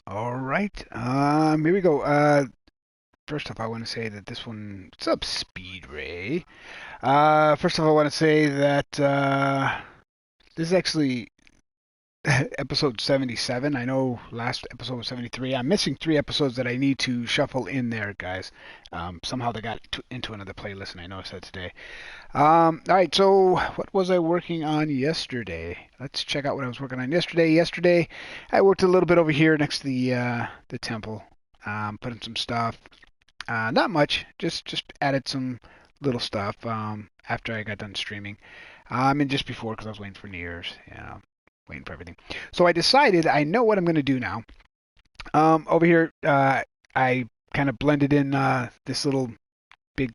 All right. Here we go. First off, I want to say that this one, what's up, Speed Ray? First off, I want to say that this is actually episode 77. I know last episode was 73. I'm missing 3 episodes that I need to shuffle in there, guys. Somehow they got into another playlist, and I noticed that today. All right, so what was I working on yesterday? Let's check out what I was working on yesterday. Yesterday, I worked a little bit over here next to the temple, put in some stuff. Not much, just added some little stuff after I got done streaming. And just before because I was waiting for New Year's, waiting for everything. So I decided I know what I'm going to do now. Over here, I kind of blended in this little big,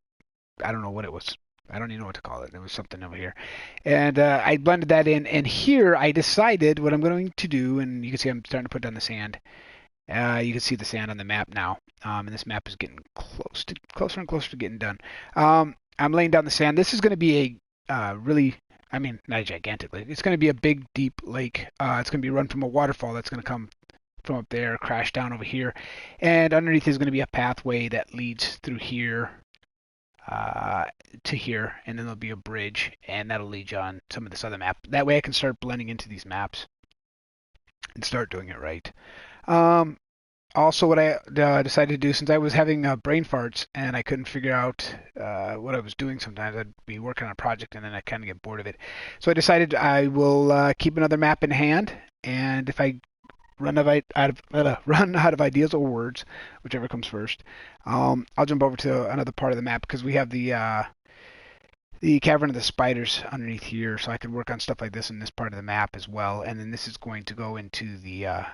I don't know what it was. I don't even know what to call it. There was something over here. And I blended that in. And here I decided what I'm going to do. And you can see I'm starting to put down the sand. You can see the sand on the map now. And this map is getting closer and closer to getting done. I'm laying down the sand. This is going to be a really, I mean, not a gigantic lake. It's going to be a big, deep lake. It's going to be run from a waterfall that's going to come from up there, crash down over here. And underneath is going to be a pathway that leads through here to here, and then there'll be a bridge, and that'll lead you on some of this other map. That way I can start blending into these maps and start doing it right. Also, what I decided to do, since I was having brain farts and I couldn't figure out what I was doing sometimes, I'd be working on a project and then I kind of get bored of it. So I decided I will keep another map in hand, and if I run out of ideas or words, whichever comes first, I'll jump over to another part of the map because we have the cavern of the spiders underneath here, so I could work on stuff like this in this part of the map as well. And then this is going to go into the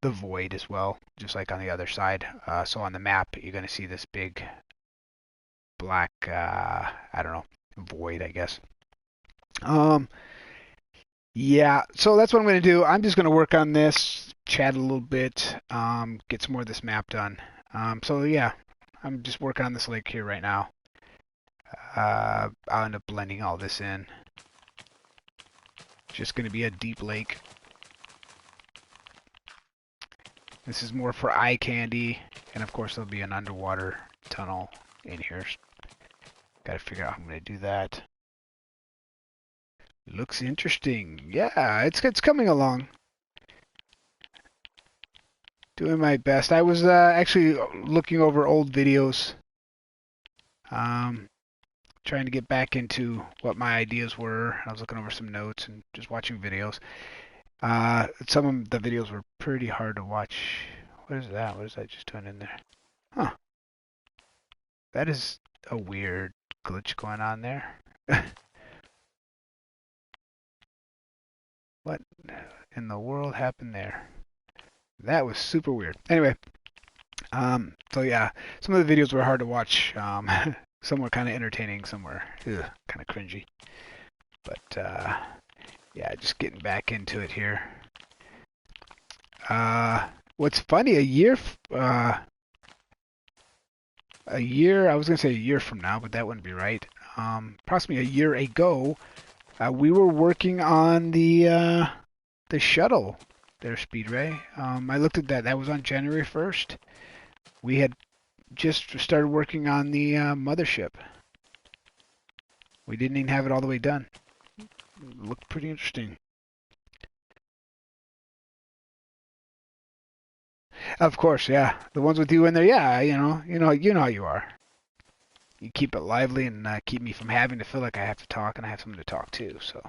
void as well, just like on the other side. So on the map, you're going to see this big black, I don't know, void, I guess. Um, yeah, so that's what I'm going to do. I'm just going to work on this, chat a little bit, get some more of this map done. So yeah, I'm just working on this lake here right now. I'll end up blending all this in. Just going to be a deep lake. This is more for eye candy, and of course there'll be an underwater tunnel in here. Got to figure out how I'm going to do that. Looks interesting. Yeah, it's coming along. Doing my best. I was actually looking over old videos, trying to get back into what my ideas were. I was looking over some notes and just watching videos. Some of the videos were pretty hard to watch. What is that? What is that just doing in there? Huh. That is a weird glitch going on there. What in the world happened there? That was super weird. Anyway, so yeah, some of the videos were hard to watch. Some were kind of entertaining, some were kind of cringy. But yeah, just getting back into it here. What's funny, I was gonna say a year from now, but that wouldn't be right. Approximately a year ago, we were working on the shuttle there, Speedray. I looked at that. That was on January 1st. We had just started working on the mothership. We didn't even have it all the way done. It looked pretty interesting. Of course, yeah. The ones with you in there, yeah. You know how you are. You keep it lively and keep me from having to feel like I have to talk, and I have someone to talk to. So,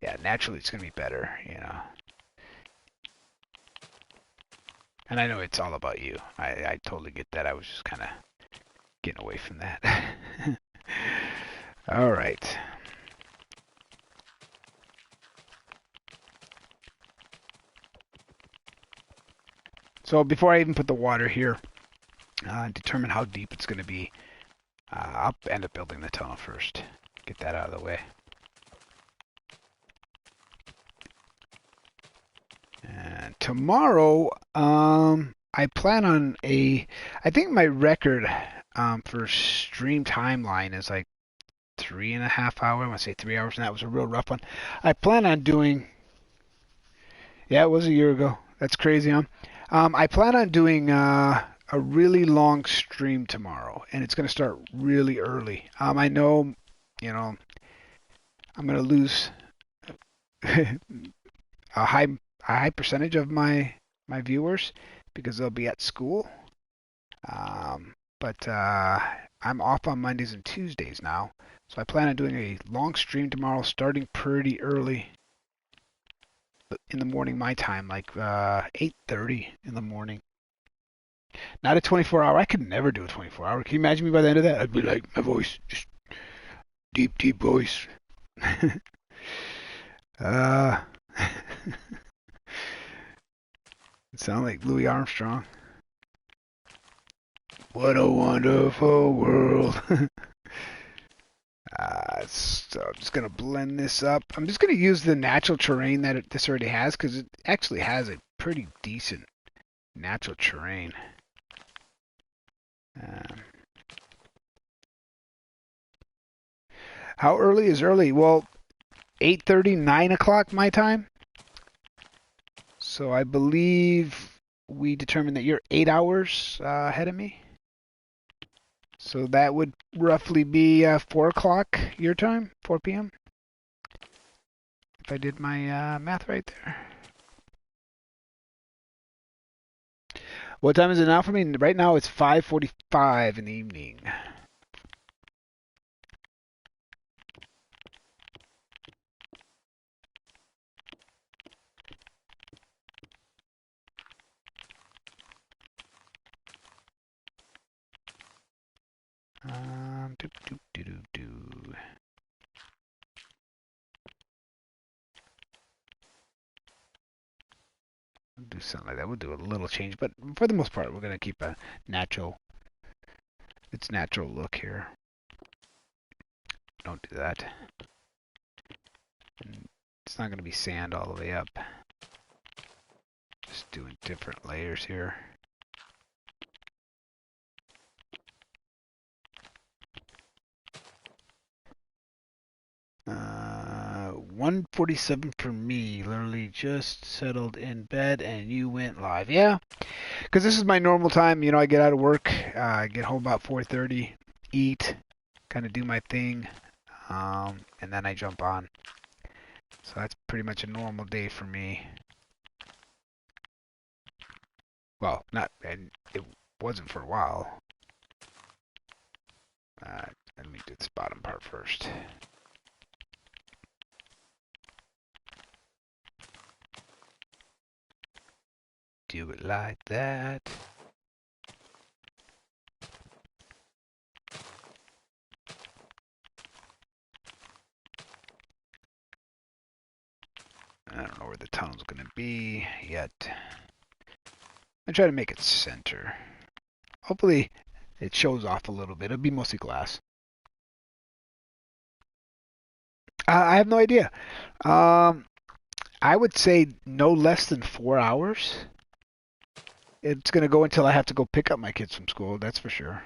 yeah, naturally it's gonna be better. And I know it's all about you. I totally get that. I was just kind of getting away from that. All right. So before I even put the water here, determine how deep it's going to be, I'll end up building the tunnel first. Get that out of the way. And tomorrow, I plan on I think my record for stream timeline is like 3.5 hours. I want to say 3 hours, and that was a real rough one. I plan on doing, yeah, it was a year ago. That's crazy, huh? I plan on doing a really long stream tomorrow, and it's going to start really early. I know, you know, I'm going to lose a high percentage of my viewers because they'll be at school. But I'm off on Mondays and Tuesdays now, so I plan on doing a long stream tomorrow, starting pretty early in the morning my time, like 8:30 in the morning. Not a 24-hour. I could never do a 24-hour. Can you imagine me by the end of that? I'd be like, my voice, just deep, deep voice. uh, it sounds like Louis Armstrong. What a wonderful world. So I'm just going to blend this up. I'm just going to use the natural terrain that this already has because it actually has a pretty decent natural terrain. Um, how early is early? Well, 8:30, 9 o'clock my time. So I believe we determined that you're 8 hours ahead of me. So that would roughly be 4 o'clock your time, 4 p.m. If I did my math right there. What time is it now for me? Right now it's 5:45 in the evening. Doop, doop, doo, doo, doo. We'll do something like that. We'll do a little change, but for the most part, we're going to keep a its natural look here. Don't do that. And it's not going to be sand all the way up. Just doing different layers here. 1:47 for me. Literally just settled in bed and you went live. Yeah, because this is my normal time. You know, I get out of work, I get home about 4:30, eat, kind of do my thing, and then I jump on. So that's pretty much a normal day for me. Well, not, and it wasn't for a while. Let me do this bottom part first. Do it like that. I don't know where the tunnel's going to be yet. I try to make it center. Hopefully it shows off a little bit. It'll be mostly glass. I have no idea. I would say no less than 4 hours. It's going to go until I have to go pick up my kids from school, that's for sure.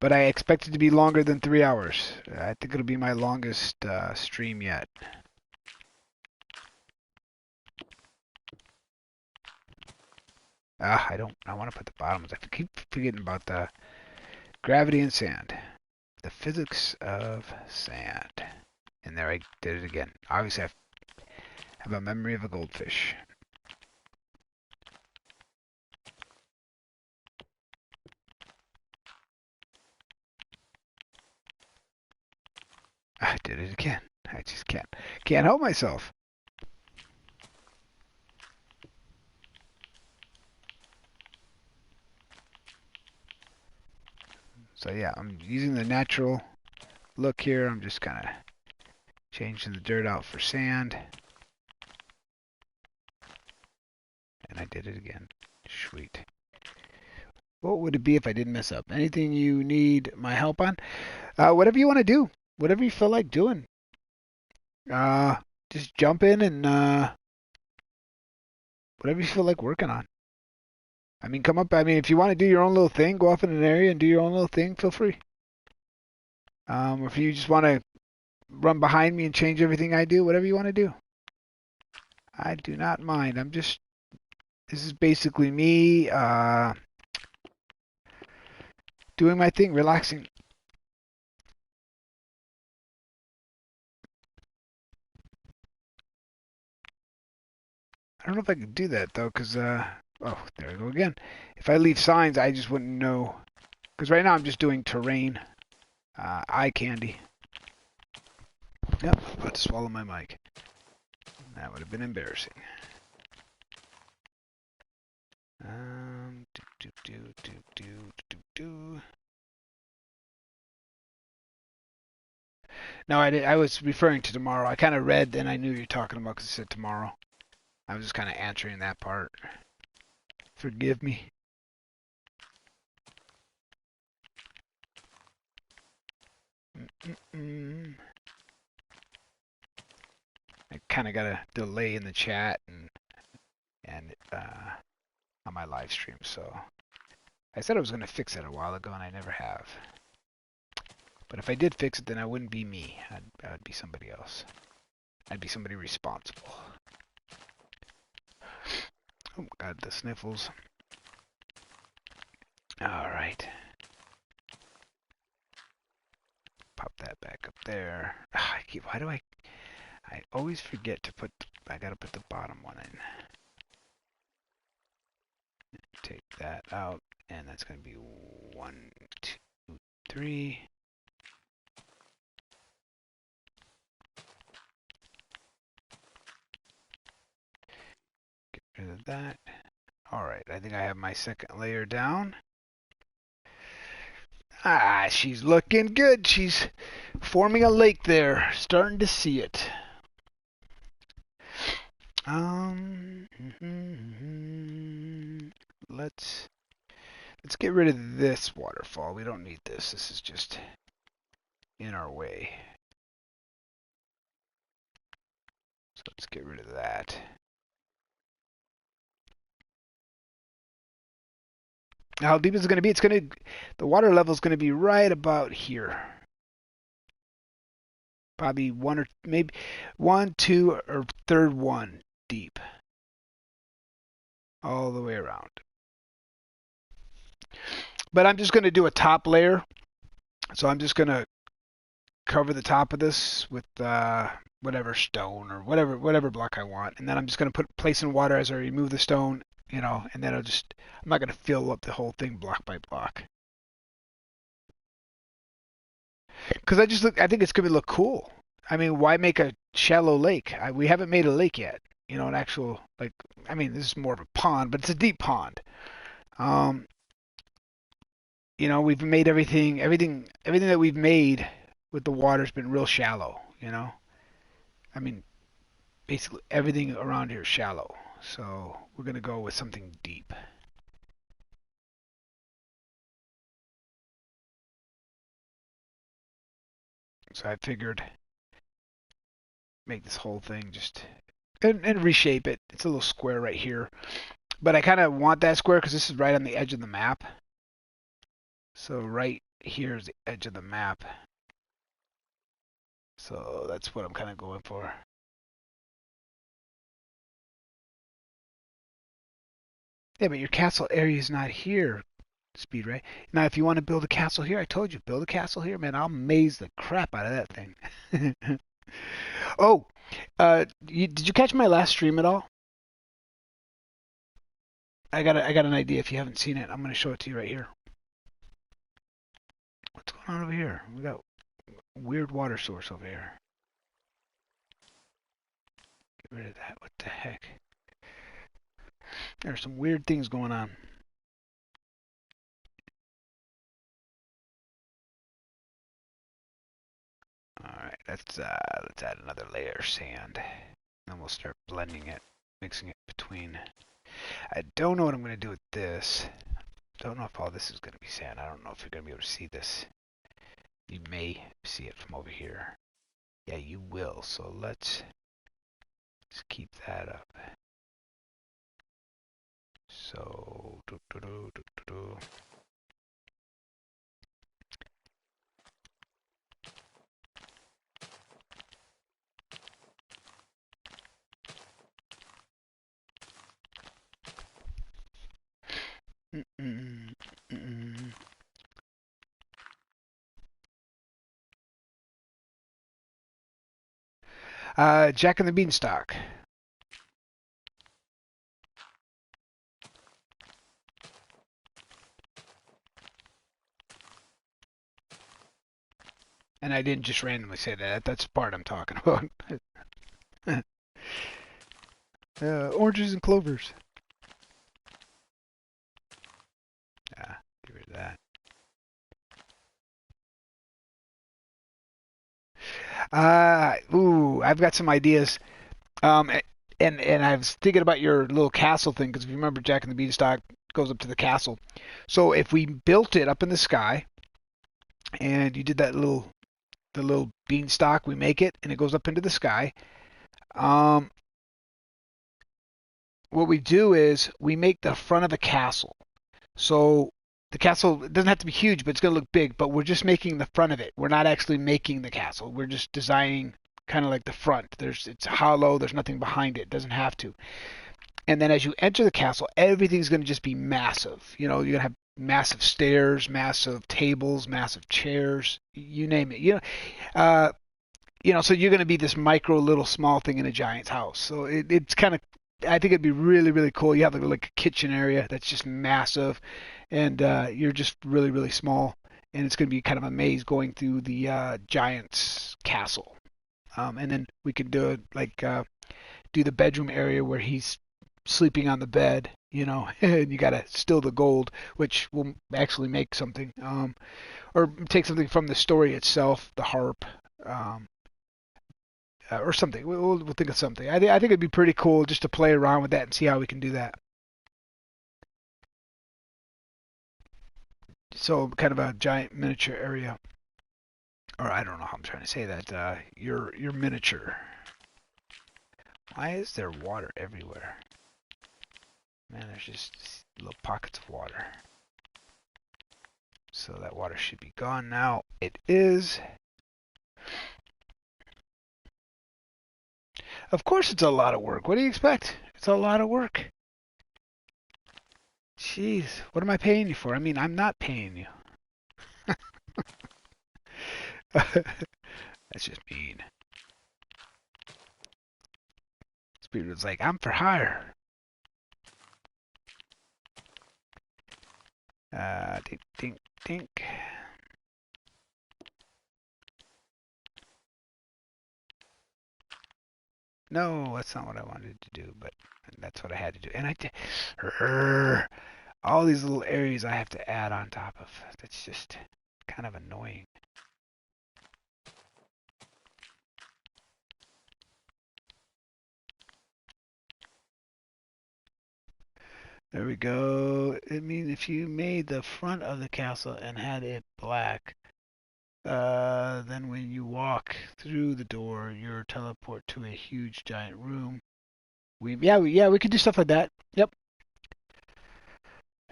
But I expect it to be longer than 3 hours. I think it'll be my longest stream yet. I want to put the bottoms. I keep forgetting about the gravity and sand. The physics of sand. And there I did it again. Obviously I have a memory of a goldfish. I did it again. I just can't help myself. So yeah, I'm using the natural look here. I'm just kind of changing the dirt out for sand. And I did it again. Sweet. What would it be if I didn't mess up? Anything you need my help on? Whatever you want to do. Whatever you feel like doing. Just jump in and whatever you feel like working on. I mean, come up. I mean, if you want to do your own little thing, go off in an area and do your own little thing, feel free. Or if you just want to run behind me and change everything I do, whatever you want to do. I do not mind. This is basically me doing my thing, relaxing. I don't know if I could do that though, because oh, there we go again. If I leave signs, I just wouldn't know. Because right now I'm just doing terrain, eye candy. Yep, about to swallow my mic. That would have been embarrassing. Do do do do do do do. No, I did. I was referring to tomorrow. I kind of read, and I knew you were talking about because it said tomorrow. I was just kind of answering that part. Forgive me. Mm-mm. I kind of got a delay in the chat and on my live stream, so I said I was going to fix it a while ago, and I never have. But if I did fix it, then I wouldn't be me. I'd be somebody else. I'd be somebody responsible. Oh God, the sniffles. All right. Pop that back up there. Why do I always forget to put, I gotta put the bottom one in. Take that out, and that's gonna be 1, 2, 3. Get rid of that. All right, I think I have my second layer down. She's looking good. She's forming a lake there. Starting to see it. Let's get rid of this waterfall. We don't need this. This is just in our way. So let's get rid of that. Now, how deep is it going to be? The water level is going to be right about here. Probably maybe 1, 2, or third one deep. All the way around. But I'm just going to do a top layer. So I'm just going to cover the top of this with whatever stone or whatever block I want. And then I'm just going to place in water as I remove the stone, and then I'm not going to fill up the whole thing block by block. Because I think it's going to look cool. I mean, why make a shallow lake? We haven't made a lake yet. An actual, this is more of a pond, but it's a deep pond. We've made everything that we've made with the water's been real shallow, basically everything around here is shallow. So we're going to go with something deep. So I figured make this whole thing and reshape it. It's a little square right here. But I kind of want that square because this is right on the edge of the map. So right here is the edge of the map. So that's what I'm kind of going for. Yeah, but your castle area is not here, Speed Ray. Now, if you want to build a castle here, I told you, build a castle here, man. I'll maze the crap out of that thing. Oh, did you catch my last stream at all? I got an idea. If you haven't seen it, I'm going to show it to you right here. What's going on over here? We got a weird water source over here. Get rid of that. What the heck? There's some weird things going on. All right, let's add another layer of sand. Then we'll start blending it, mixing it between. I don't know what I'm going to do with this. Don't know if all this is going to be sand. I don't know if you're going to be able to see this. You may see it from over here. Yeah, you will. So let's keep that up. So, Jack and the Beanstalk. And I didn't just randomly say that. That's the part I'm talking about. Oranges and clovers. Get rid of that. I've got some ideas. Um, and I was thinking about your little castle thing because if you remember, Jack and the Beanstalk goes up to the castle. So if we built it up in the sky, and you did the little beanstalk, we make it, and it goes up into the sky. Um, what we do is we make the front of a castle. So the castle it doesn't have to be huge, but it's going to look big. But we're just making the front of it. We're not actually making the castle. We're just designing kind of like the front. It's hollow. There's nothing behind it. It doesn't have to. And then as you enter the castle, everything's going to just be massive. You know, you're going to have massive stairs, massive tables, massive chairs, you name it. Uh, so you're going to be this micro little small thing in a giant's house. So it's kind of, I think it'd be really, really cool. You have like a kitchen area that's just massive, and you're just really, really small, and it's going to be kind of a maze going through the giant's castle. And then we could do it like do the bedroom area where he's sleeping on the bed, and you got to steal the gold, which will actually make something, or take something from the story itself, the harp, um, or something. We'll think of something. I think it'd be pretty cool just to play around with that and see how we can do that. So kind of a giant miniature area, or I don't know how I'm trying to say that. Your miniature. Why is there water everywhere? Man, there's just little pockets of water. So that water should be gone now. It is. Of course it's a lot of work. What do you expect? It's a lot of work. Jeez, what am I paying you for? I mean, I'm not paying you. That's just mean. Spirit's like, I'm for hire. Dink, dink, dink. No, that's not what I wanted to do, but that's what I had to do. And all these little areas I have to add on top of. That's just kind of annoying. There we go. I mean, if you made the front of the castle and had it black, then when you walk through the door, you're teleport to a huge giant room. We could do stuff like that. Yep,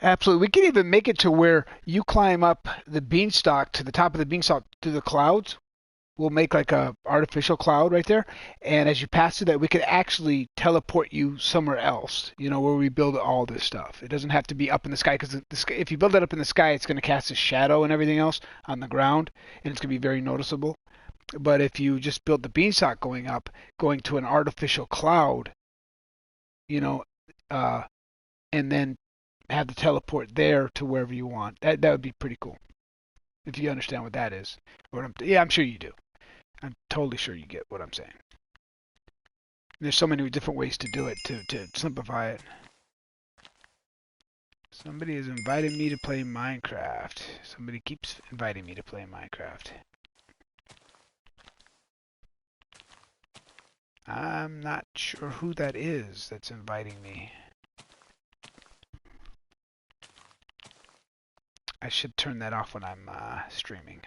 absolutely. We could even make it to where you climb up the beanstalk to the top of the beanstalk to the clouds. We'll make like a artificial cloud right there, and as you pass through that, we could actually teleport you somewhere else. Where we build all this stuff. It doesn't have to be up in the sky because if you build it up in the sky, it's going to cast a shadow and everything else on the ground, and it's going to be very noticeable. But if you just build the beanstalk going up, going to an artificial cloud, you know, uh, and then have the teleport there to wherever you want, that would be pretty cool. If you understand what that is, yeah, I'm sure you do. I'm totally sure you get what I'm saying. There's so many different ways to do it to simplify it. Somebody is inviting me to play Minecraft. Somebody keeps inviting me to play Minecraft. I'm not sure who that is that's inviting me. I should turn that off when I'm streaming.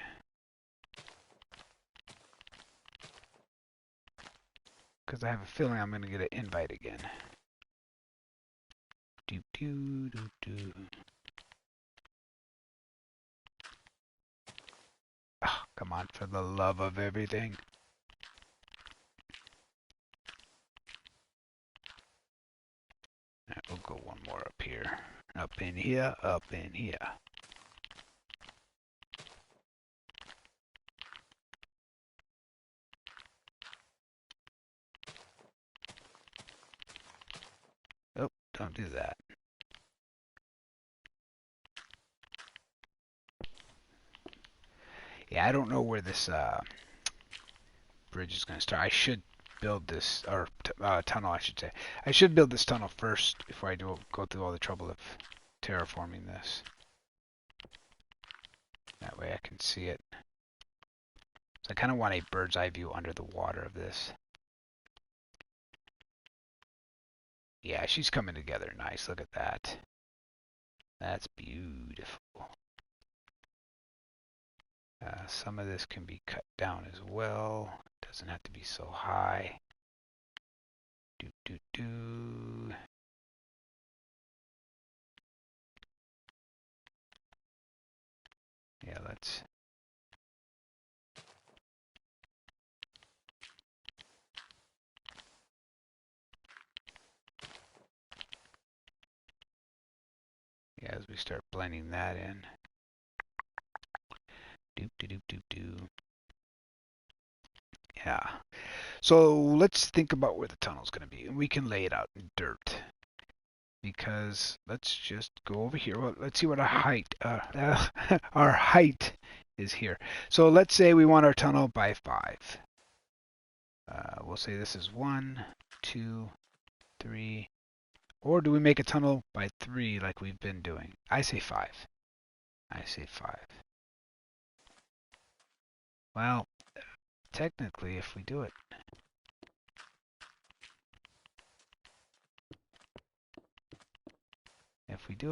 Because I have a feeling I'm going to get an invite again. Do do do do. Oh, come on, for the love of everything. Right, we'll go one more up here. Up in here, up in here. do that. Yeah, I don't know where this bridge is going to start. I should build this, or tunnel, I should say. I should build this tunnel first before I go through all the trouble of terraforming this. That way I can see it. So I kind of want a bird's eye view under the water of this. Yeah, she's coming together nice. Look at that. That's beautiful. Some of this can be cut down as well. Doesn't have to be so high. Do, do, do. Yeah, let's... Yeah, as we start blending that in. Doop, doop, doop, doop. Yeah. So let's think about where the tunnel's going to be. And we can lay it out in dirt. Because let's just go over here. Well, let's see what our height our height is here. So let's say we want our tunnel by 5. We'll say this is 1, 2, 3. Or do we make a tunnel by 3 like we've been doing? I say 5. I say 5. Well, technically, if we do it,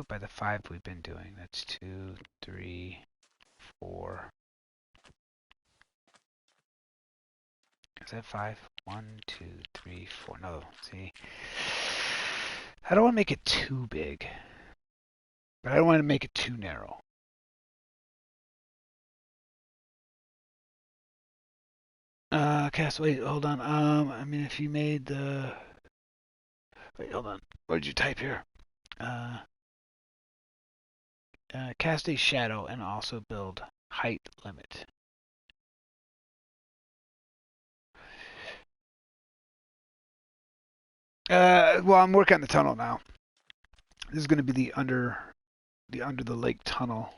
by the 5 we've been doing, that's 2, 3, 4. Is that 5? 1, 2, 3, 4. No, see. I don't want to make it too big, but I don't want to make it too narrow. Cast, wait, hold on. I mean, if you made the... Wait, hold on. What did you type here? Cast a shadow and also build height limit. Well, I'm working on the tunnel now. This is going to be the under the lake tunnel.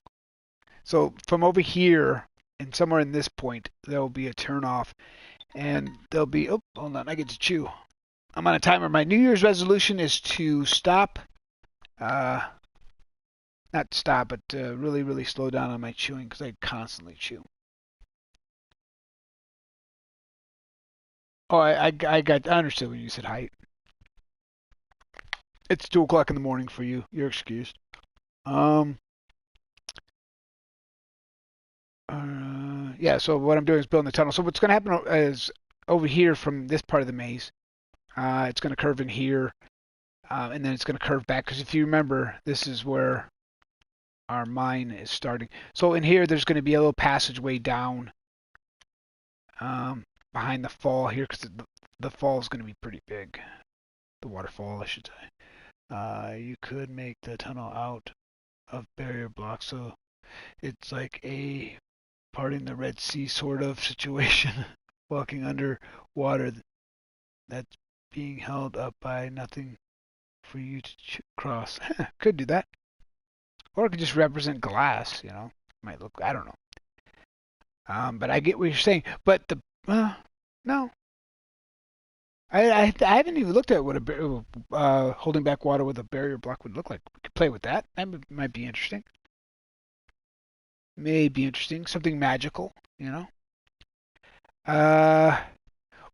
So from over here and somewhere in this point, there will be a turn off, and there'll be. Oh, hold on, I get to chew. I'm on a timer. My New Year's resolution is to stop. Not stop, but really, really slow down on my chewing because I constantly chew. Oh, I understood when you said height. It's 2 o'clock in the morning for you. You're excused. Yeah. So what I'm doing is building the tunnel. So what's going to happen is over here from this part of the maze, it's going to curve in here, and then it's going to curve back. Because if you remember, this is where our mine is starting. So in here, there's going to be a little passageway down behind the fall here, because the fall is going to be pretty big. The waterfall, I should say. You could make the tunnel out of barrier blocks, so it's like a parting the Red Sea sort of situation, walking under water that's being held up by nothing for you to cross. Could do that. Or it could just represent glass, you know. Might look, I don't know. But I get what you're saying. But no. I haven't even looked at what holding back water with a barrier block would look like. We could play with that. That might be interesting. May be interesting. Something magical, you know.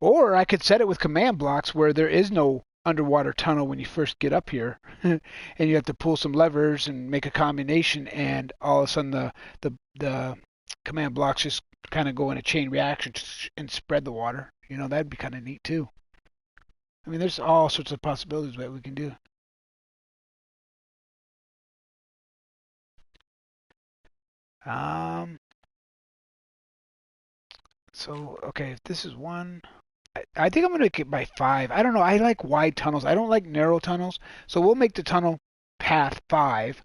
Or I could set it with command blocks where there is no underwater tunnel when you first get up here, and you have to pull some levers and make a combination, and all of a sudden the command blocks just kind of go in a chain reaction and spread the water. You know, that'd be kind of neat too. I mean, there's all sorts of possibilities that we can do. Um, so okay, if this is 1, I think I'm gonna make it by 5. I don't know. I like wide tunnels. I don't like narrow tunnels. So we'll make the tunnel path 5,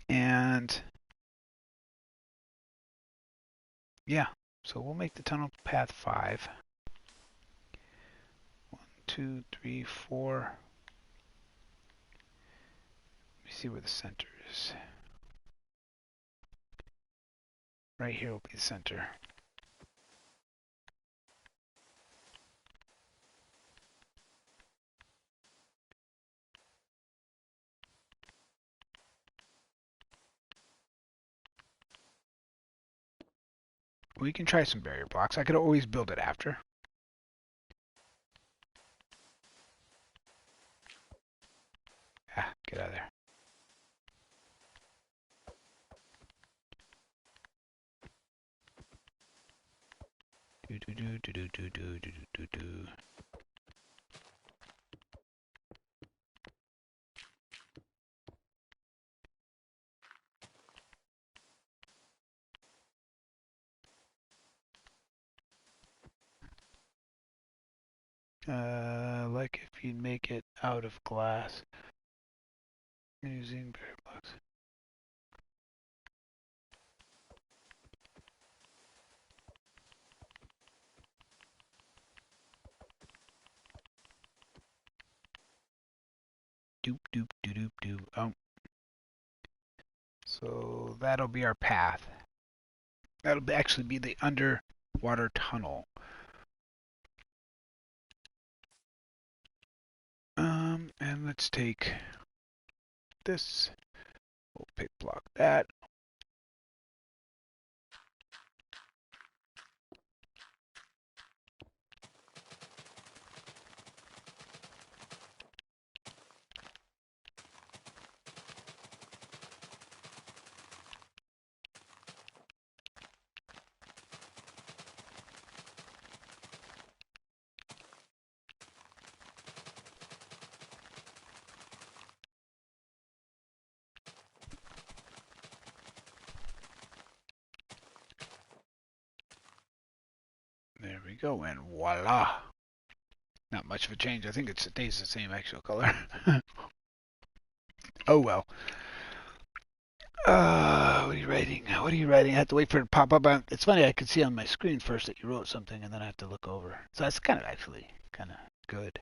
and yeah. So we'll make the tunnel path 5. 1, 2, 3, 4. see where the center is. Right here will be the center. We can try some barrier blocks. I could always build it after. Ah, get out of there. Do do do do do do do do do do. Like if you make it out of glass using barrier blocks. Doop doop doop doop doop. Oh. So that'll be our path. That'll actually be the underwater tunnel. And let's take this. We'll pick block that. There we go, and voila. Not much of a change. I think it stays the same actual color. Oh well. What are you writing? What are you writing? I have to wait for it to pop up. It's funny, I could see on my screen first that you wrote something, and then I have to look over. So that's kind of actually kind of good.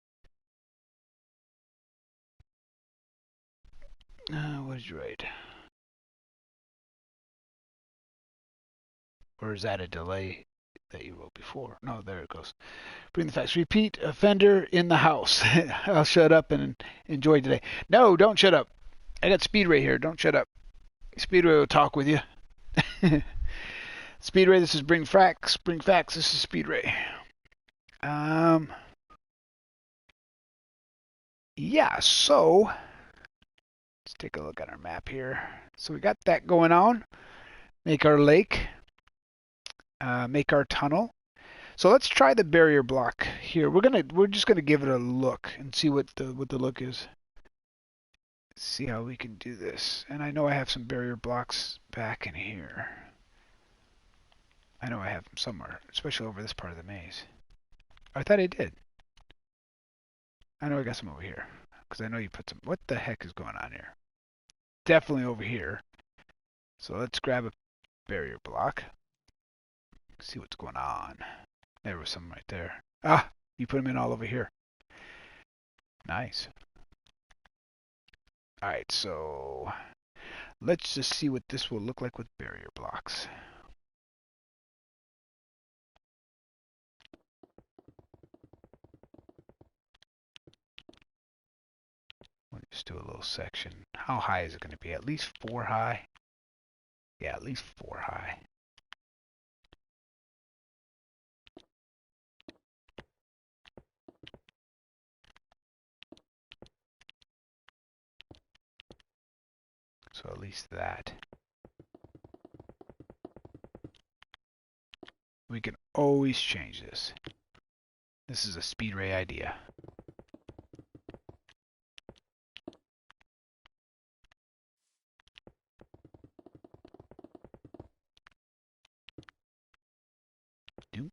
What did you write? Or is that a delay that you wrote before? No, there it goes. Bring the facts. Repeat offender in the house. I'll shut up and enjoy today. No, don't shut up. I got Speedray here. Don't shut up. Speedray will talk with you. Speedray, this is Bring Facts. Bring Facts, this is Speedray. Yeah, so let's take a look at our map here. So we got that going on. Make our lake. Make our tunnel. So let's try the barrier block here. We're just gonna give it a look and see what the look is. See how we can do this. And I know I have some barrier blocks back in here. I know I have them somewhere, especially over this part of the maze. I thought I did. I know I got some over here. Because I know you put some... What the heck is going on here? Definitely over here. So let's grab a barrier block. See what's going on. There was some right there. Ah! You put them in all over here. Nice. Alright, so... Let's just see what this will look like with barrier blocks. We'll just do a little section. How high is it going to be? At least 4 high? Yeah, at least 4 high. So at least that. We can always change this. This is a Speedray idea. Do.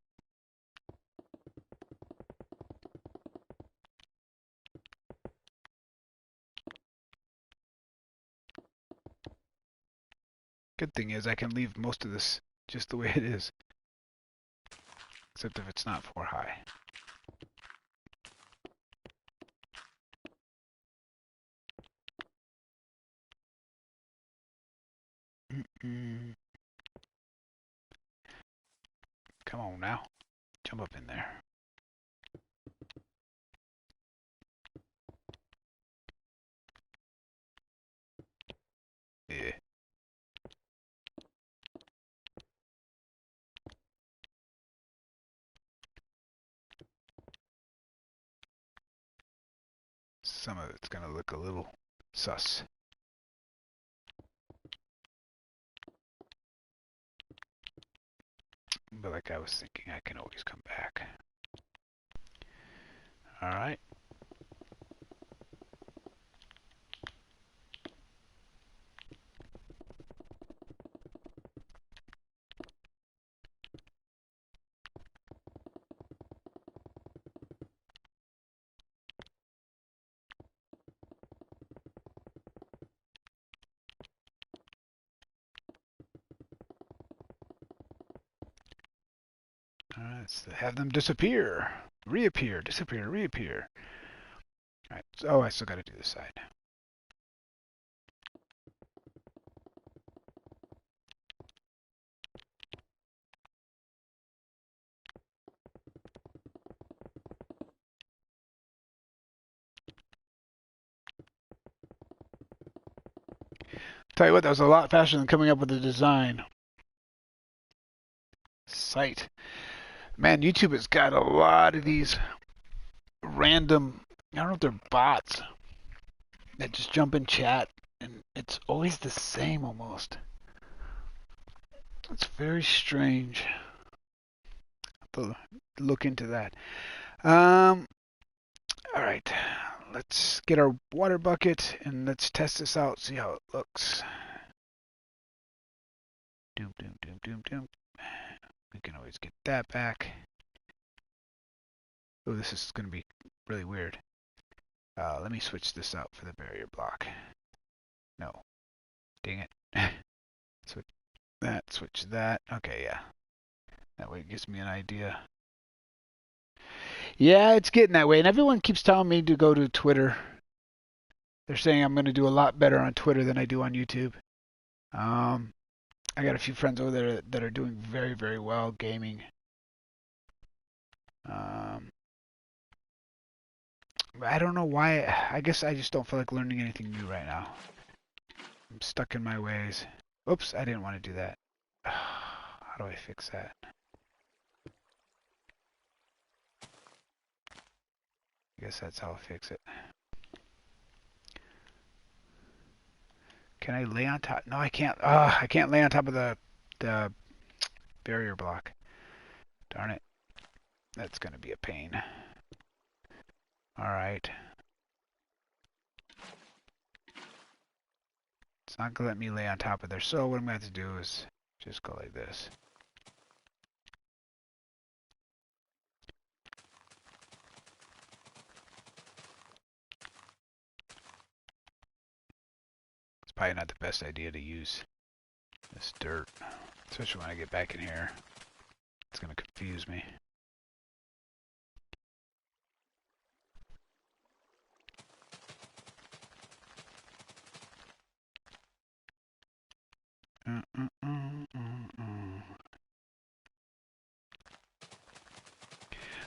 Good thing is I can leave most of this just the way it is. Except if it's not 4 high. Mm-mm. Come on now. Jump up in there. Yeah. Some of it's gonna look a little sus. But like I was thinking, I can always come back. Alright. Alright, let's have them disappear. Reappear, disappear, reappear. Alright, oh, I still gotta do this side. Tell you what, that was a lot faster than coming up with a design. Site. Man, YouTube has got a lot of these random, I don't know if they're bots, that just jump in chat, and it's always the same almost. It's very strange. I'll have to look into that. Alright, let's get our water bucket and let's test this out, see how it looks. Doom, doom, doom, doom, doom. We can always get that back. Oh, this is going to be really weird. Let me switch this out for the barrier block. No. Dang it. Switch that. Okay, yeah. That way it gives me an idea. Yeah, it's getting that way. And everyone keeps telling me to go to Twitter. They're saying I'm going to do a lot better on Twitter than I do on YouTube. I got a few friends over there that are doing very, very well gaming. I don't know why. I guess I just don't feel like learning anything new right now. I'm stuck in my ways. Oops, I didn't want to do that. How do I fix that? I guess that's how I fix it. Can I lay on top? No, I can't. I can't lay on top of the barrier block. Darn it. That's going to be a pain. Alright. It's not going to let me lay on top of there. So what I'm going to have to do is just go like this. It's probably not the best idea to use this dirt. Especially when I get back in here. It's going to confuse me.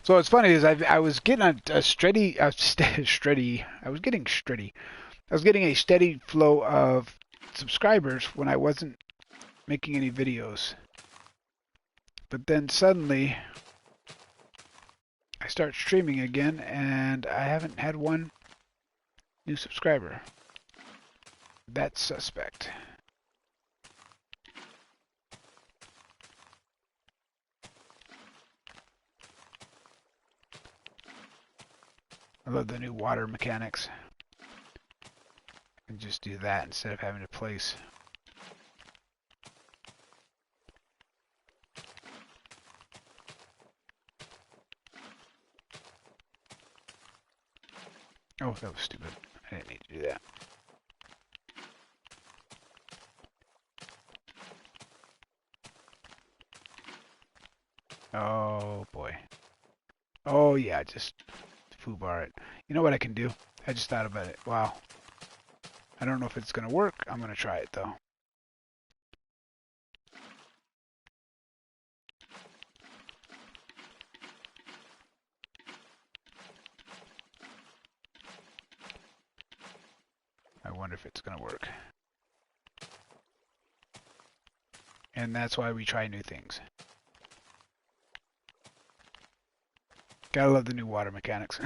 So what's funny is I was getting a steady, I was getting steady. I was getting a steady flow of subscribers when I wasn't making any videos. But then suddenly I start streaming again and I haven't had one new subscriber. That's suspect. I love the new water mechanics. I can just do that instead of having to place. Oh, that was stupid. I didn't need to do that. Oh boy. Oh yeah, just foobar it. You know what I can do? I just thought about it. Wow. I don't know if it's going to work. I'm going to try it though. wonder if it's going to work. And that's why we try new things. Gotta love the new water mechanics.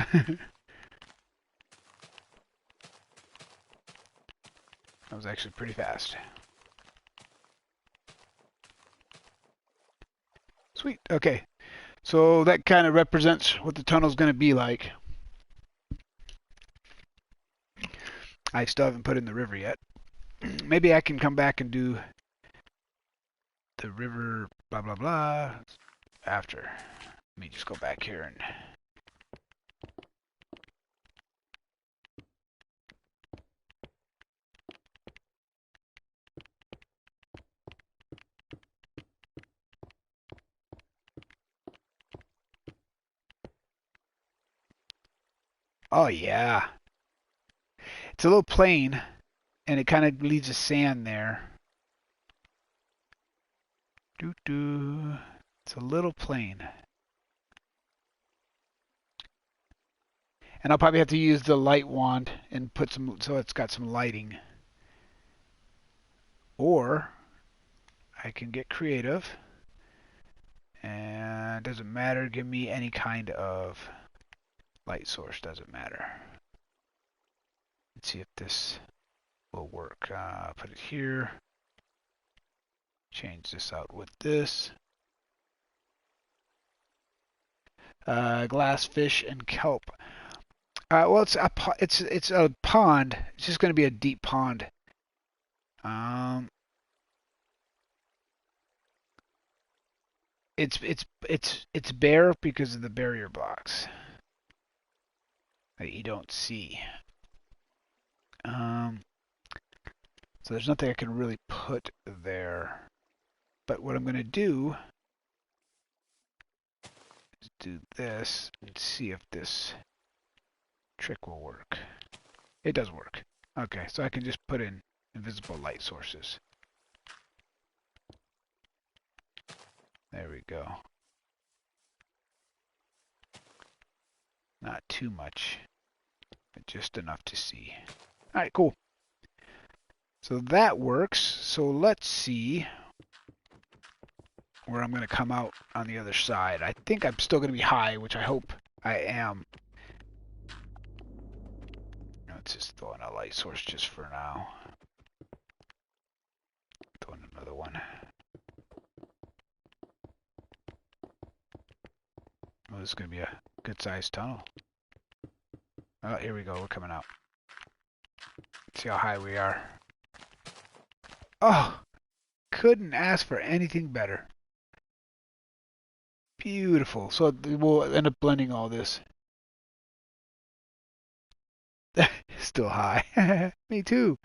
That was actually pretty fast. Sweet. Okay. So that kind of represents what the tunnel's going to be like. I still haven't put in the river yet. Maybe I can come back and do the river blah blah blah after. Let me just go back here and oh yeah. It's a little plain and it kind of leaves a sand there. Doo doo. It's a little plain. And I'll probably have to use the light wand and put some, so it's got some lighting. Or I can get creative. And it doesn't matter, give me any kind of light source, doesn't matter. Let's see if this will work. Put it here. Change this out with this. Glass, fish, and kelp. Well, it's a pond. It's just going to be a deep pond. It's bare because of the barrier blocks that you don't see. So there's nothing I can really put there. But what I'm going to do is do this and see if this trick will work. It does work. Okay, so I can just put in invisible light sources. There we go. Not too much, but just enough to see. All right, cool. So that works. So let's see where I'm going to come out on the other side. I think I'm still going to be high, which I hope I am. Let's just throw in a light source just for now. Throw in another one. Oh, this is going to be a good-sized tunnel. Oh, here we go. We're coming out. Let's see how high we are. Oh, couldn't ask for anything better. Beautiful. So we'll end up blending all this. Still high. Me too.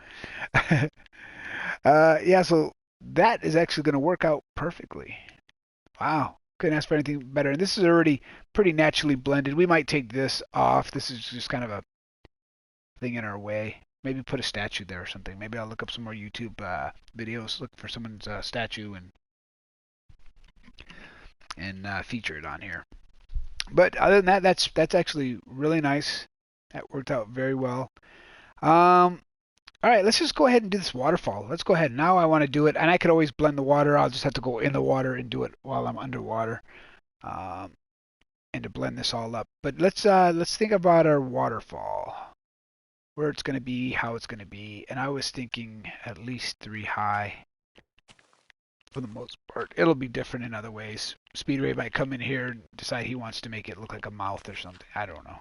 Yeah, so that is actually going to work out perfectly. Wow. Couldn't ask for anything better. And this is already pretty naturally blended. We might take this off. This is just kind of a thing in our way. Maybe put a statue there or something. Maybe I'll look up some more YouTube videos, look for someone's statue and feature it on here. But other than that, that's actually really nice. That worked out very well. All right, let's just go ahead and do this waterfall. Let's go ahead. Now I want to do it, and I could always blend the water. I'll just have to go in the water and do it while I'm underwater, and to blend this all up. But let's think about our waterfall, where it's going to be, how it's going to be, and I was thinking at least 3 high. For the most part, it'll be different in other ways. Speedray might come in here and decide he wants to make it look like a mouth or something. I don't know.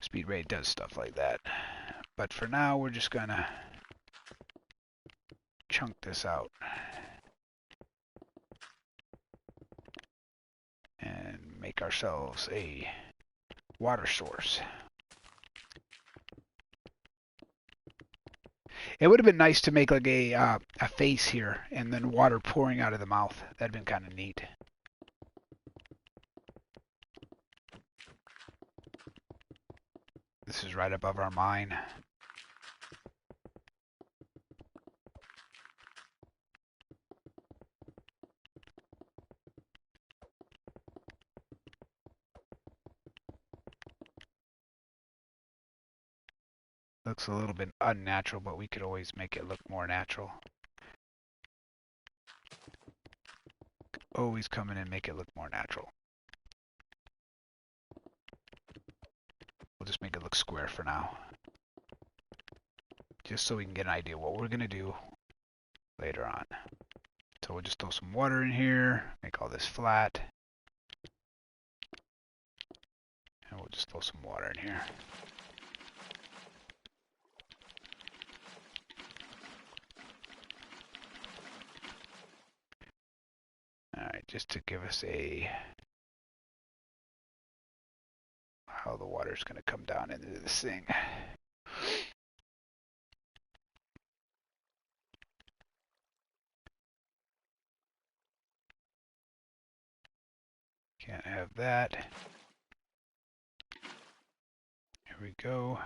Speedray does stuff like that. But for now, we're just gonna chunk this out and make ourselves a water source. It would have been nice to make like a face here and then water pouring out of the mouth. That'd been kind of neat. This is right above our mine. Looks a little bit unnatural, but we could always make it look more natural. Always come in and make it look more natural. We'll just make it look square for now. Just so we can get an idea what we're going to do later on. So we'll just throw some water in here, make all this flat. And we'll just throw some water in here. Alright, just to give us how the water's going to come down into this thing. Can't have that. Here we go.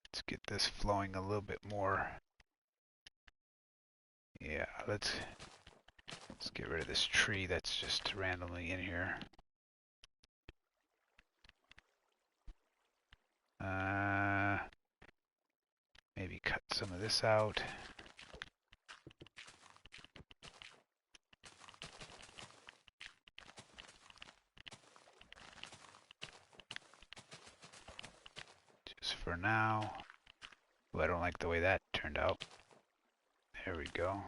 Let's get this flowing a little bit more. Yeah, let's get rid of this tree that's just randomly in here. Maybe cut some of this out. Just for now. Ooh, I don't like the way that turned out. There we go.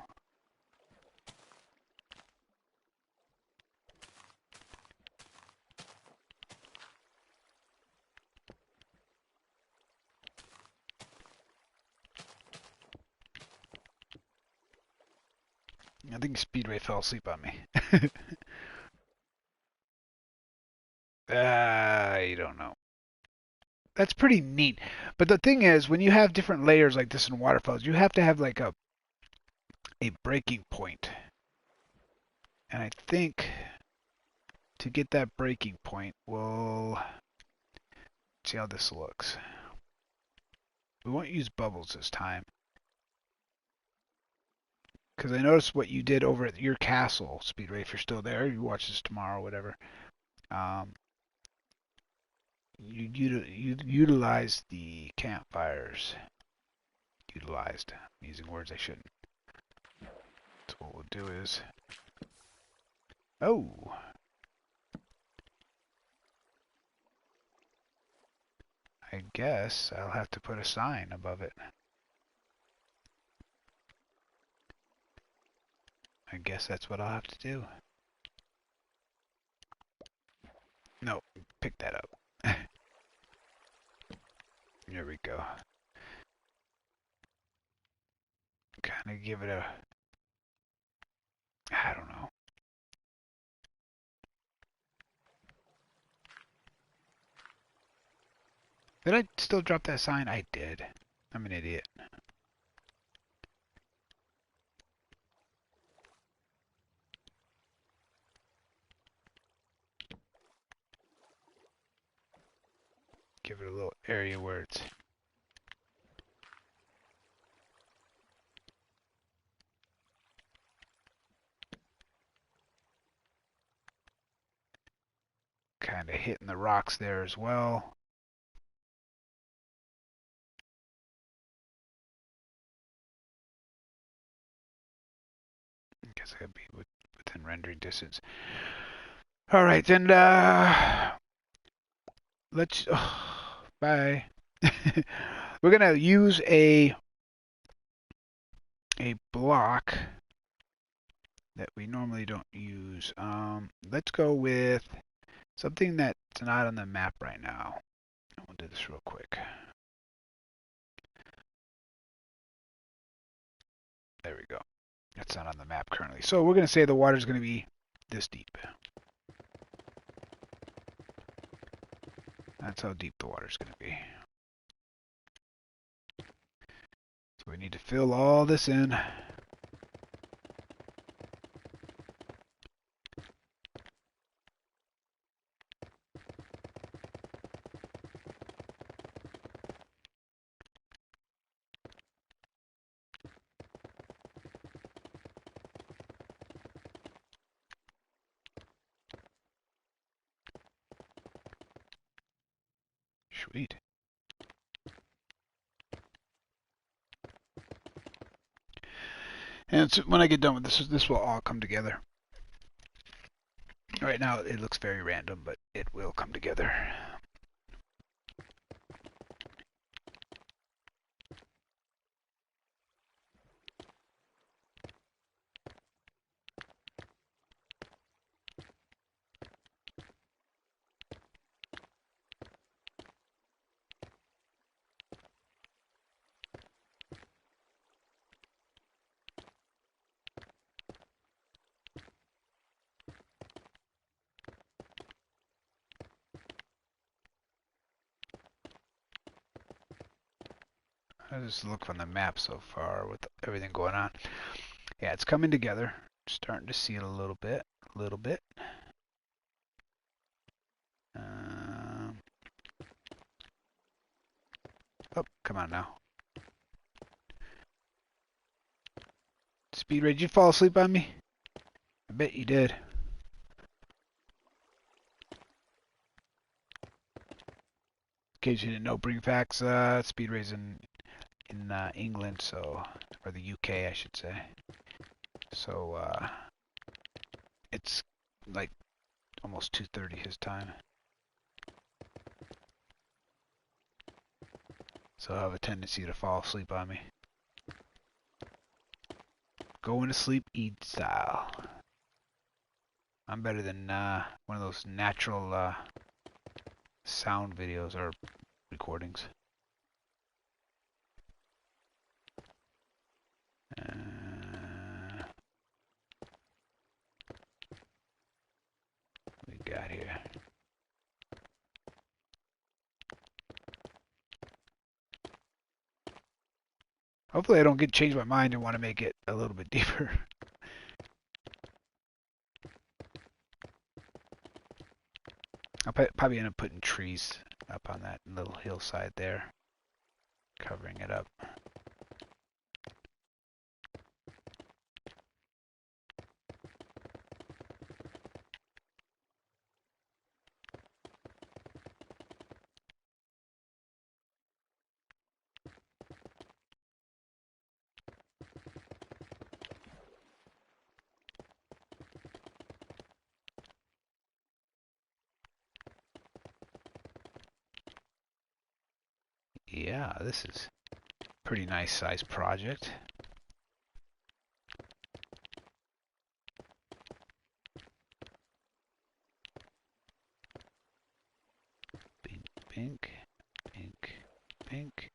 I think Speedway fell asleep on me. I don't know. That's pretty neat. But the thing is, when you have different layers like this in waterfalls, you have to have like a breaking point. And I think to get that breaking point, we'll see how this looks. We won't use bubbles this time. Because I noticed what you did over at your castle, Speedway, if you're still there. You watch this tomorrow, whatever. You utilized the campfires. Utilized. I'm using words I shouldn't. So what we'll do is... Oh! I guess I'll have to put a sign above it. I guess that's what I'll have to do. No, pick that up. There we go. Kind of give it a... I don't know. Did I still drop that sign? I did. I'm an idiot. Give it a little area where it's... kind of hitting the rocks there as well. I guess I gotta be within rendering distance. All right, and let's... Oh, bye. We're gonna use a block that we normally don't use. Let's go with something that's not on the map right now. We'll do this real quick. There we go. That's not on the map currently. So we're going to say the water's going to be this deep. That's how deep the water's going to be. So we need to fill all this in. Sweet. And when I get done with this will all come together. Right now it looks very random, but it will come together. I just look on the map so far with everything going on. Yeah, it's coming together. Starting to see it a little bit, a little bit. Um, oh, come on now. Speed Ray, did you fall asleep on me? I bet you did. In case you didn't know, bring facts. Speed Ray's in England, so, or the UK, I should say. So it's like almost 2:30 his time. So I have a tendency to fall asleep on me. Going to sleep, Eid style. I'm better than one of those natural sound videos or recordings. What we got here? Hopefully I don't change my mind and want to make it a little bit deeper. I'll probably end up putting trees up on that little hillside there, covering it up. Yeah, this is a pretty nice sized project. Pink, pink, pink, pink,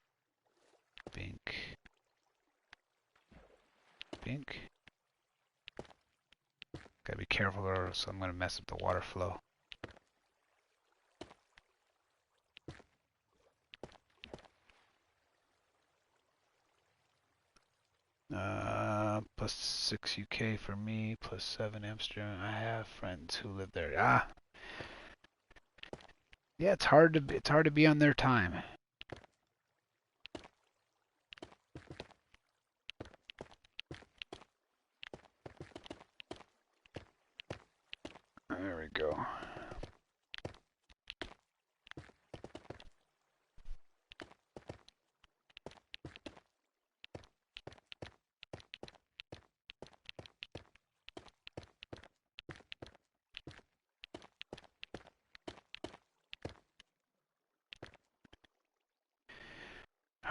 pink, pink. Gotta be careful or else I'm gonna mess up the water flow. Plus 6 UK for me, plus 7 Amsterdam. I have friends who live there. Ah, yeah, it's hard to be on their time. There we go.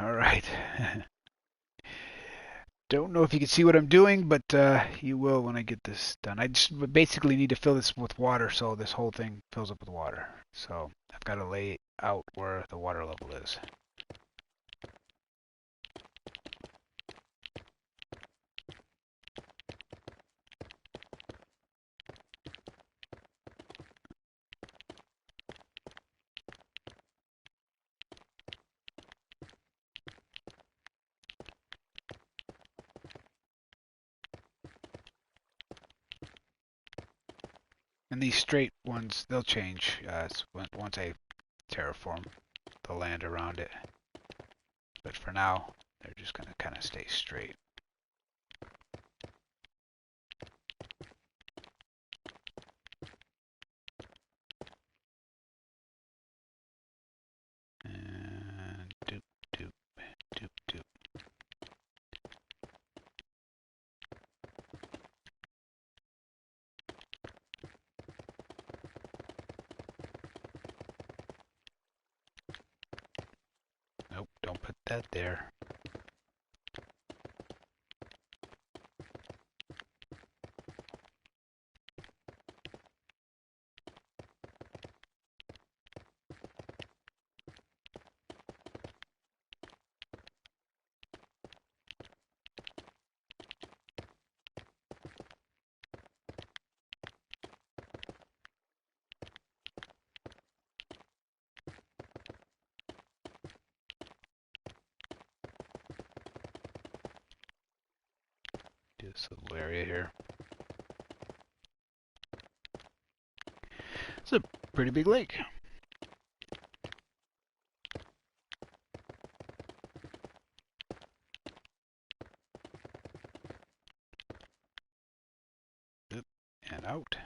All right. Don't know if you can see what I'm doing, but you will when I get this done. I just basically need to fill this with water so this whole thing fills up with water. So I've got to lay out where the water level is. And these straight ones, they'll change once I terraform the land around it. But for now, they're just going to kind of stay straight. And doop, doop, doop, doop. that there. Do this little area here. It's a pretty big lake. Up and out.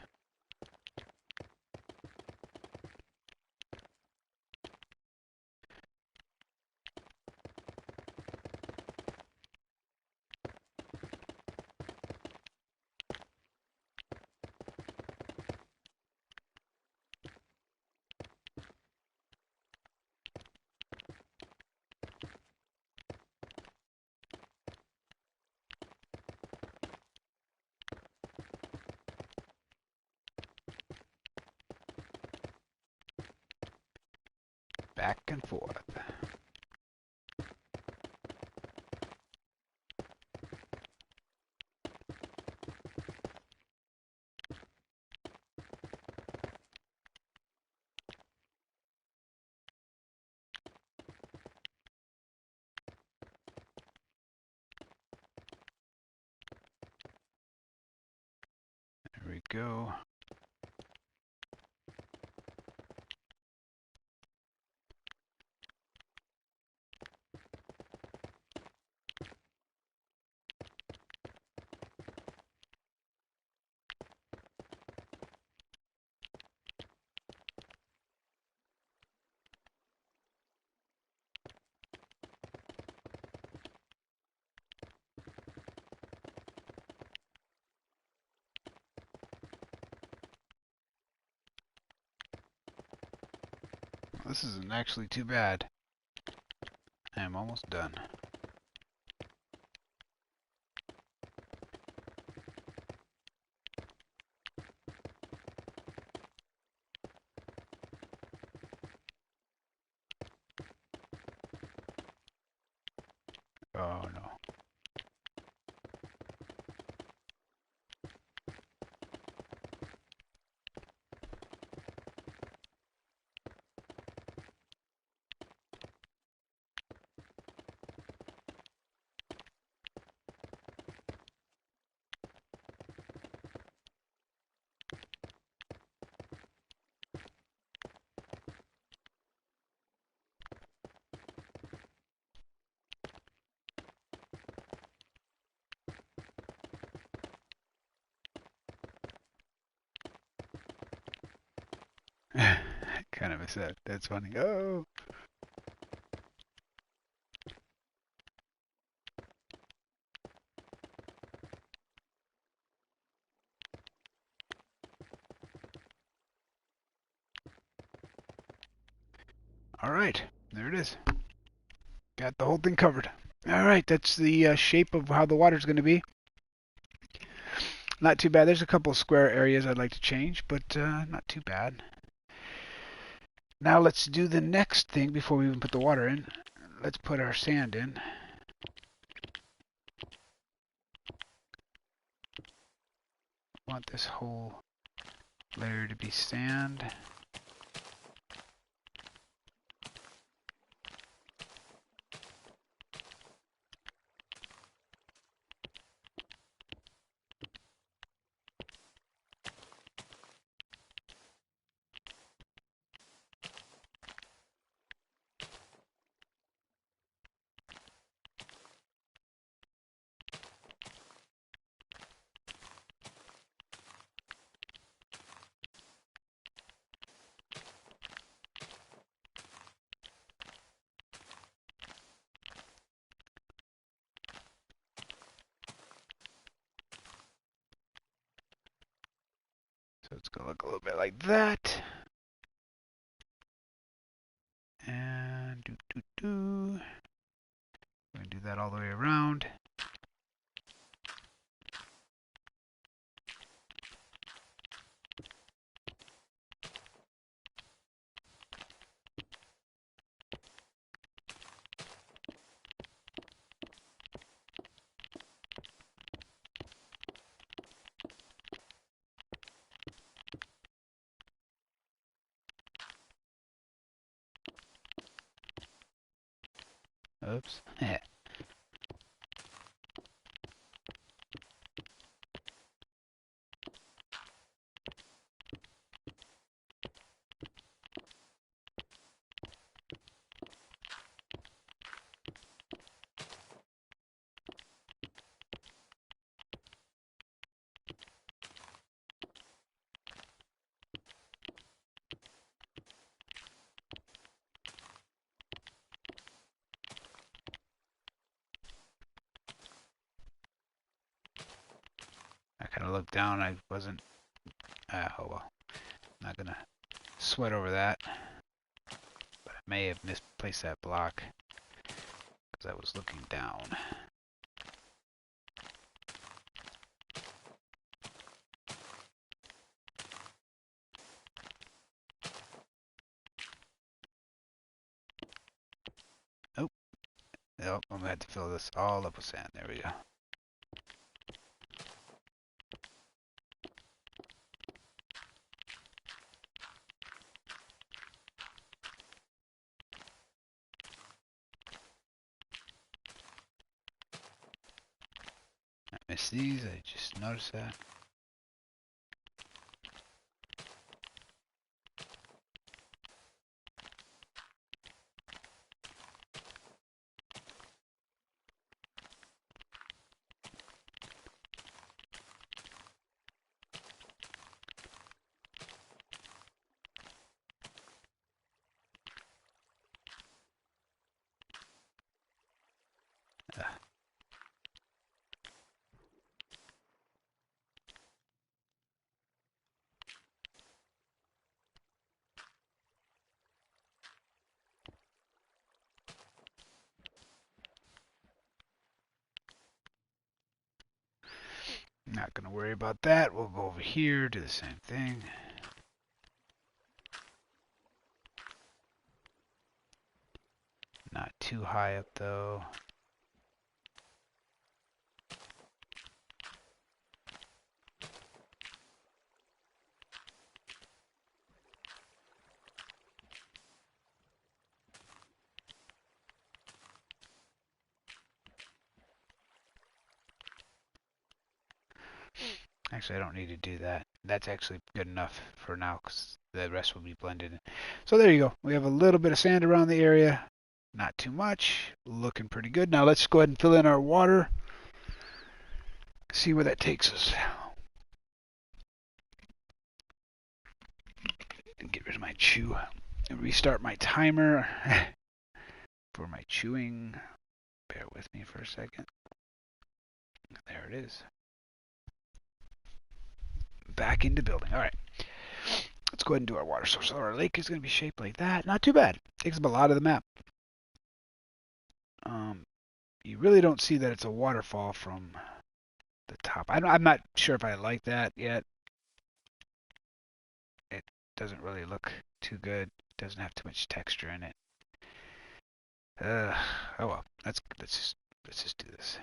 Back and forth. There we go. This isn't actually too bad. I am almost done. Oh no. Kind of miss that. That's funny. Oh. All right. There it is. Got the whole thing covered. All right. That's the shape of how the water's going to be. Not too bad. There's a couple square areas I'd like to change, but not too bad. Now let's do the next thing before we even put the water in. Let's put our sand in. Want this whole layer to be sand. So it's going to look a little bit like that. And that all the way around. Oops. I kind of looked down. I wasn't. Oh well. Not gonna sweat over that. But I may have misplaced that block because I was looking down. Oh, I'm gonna have to fill this all up with sand. There we go. I missed these. I just noticed that. Not gonna worry about that. We'll go over here, do the same thing. Not too high up though. Actually, I don't need to do that. That's actually good enough for now because the rest will be blended in. So there you go. We have a little bit of sand around the area. Not too much. Looking pretty good. Now let's go ahead and fill in our water. See where that takes us. And get rid of my chew. And restart my timer for my chewing. Bear with me for a second. There it is. Back into building. All right. Let's go ahead and do our water source. So our lake is going to be shaped like that. Not too bad. Takes up a lot of the map. You really don't see that it's a waterfall from the top. I'm not sure if I like that yet. It doesn't really look too good. It doesn't have too much texture in it. Oh well. Let's just do this.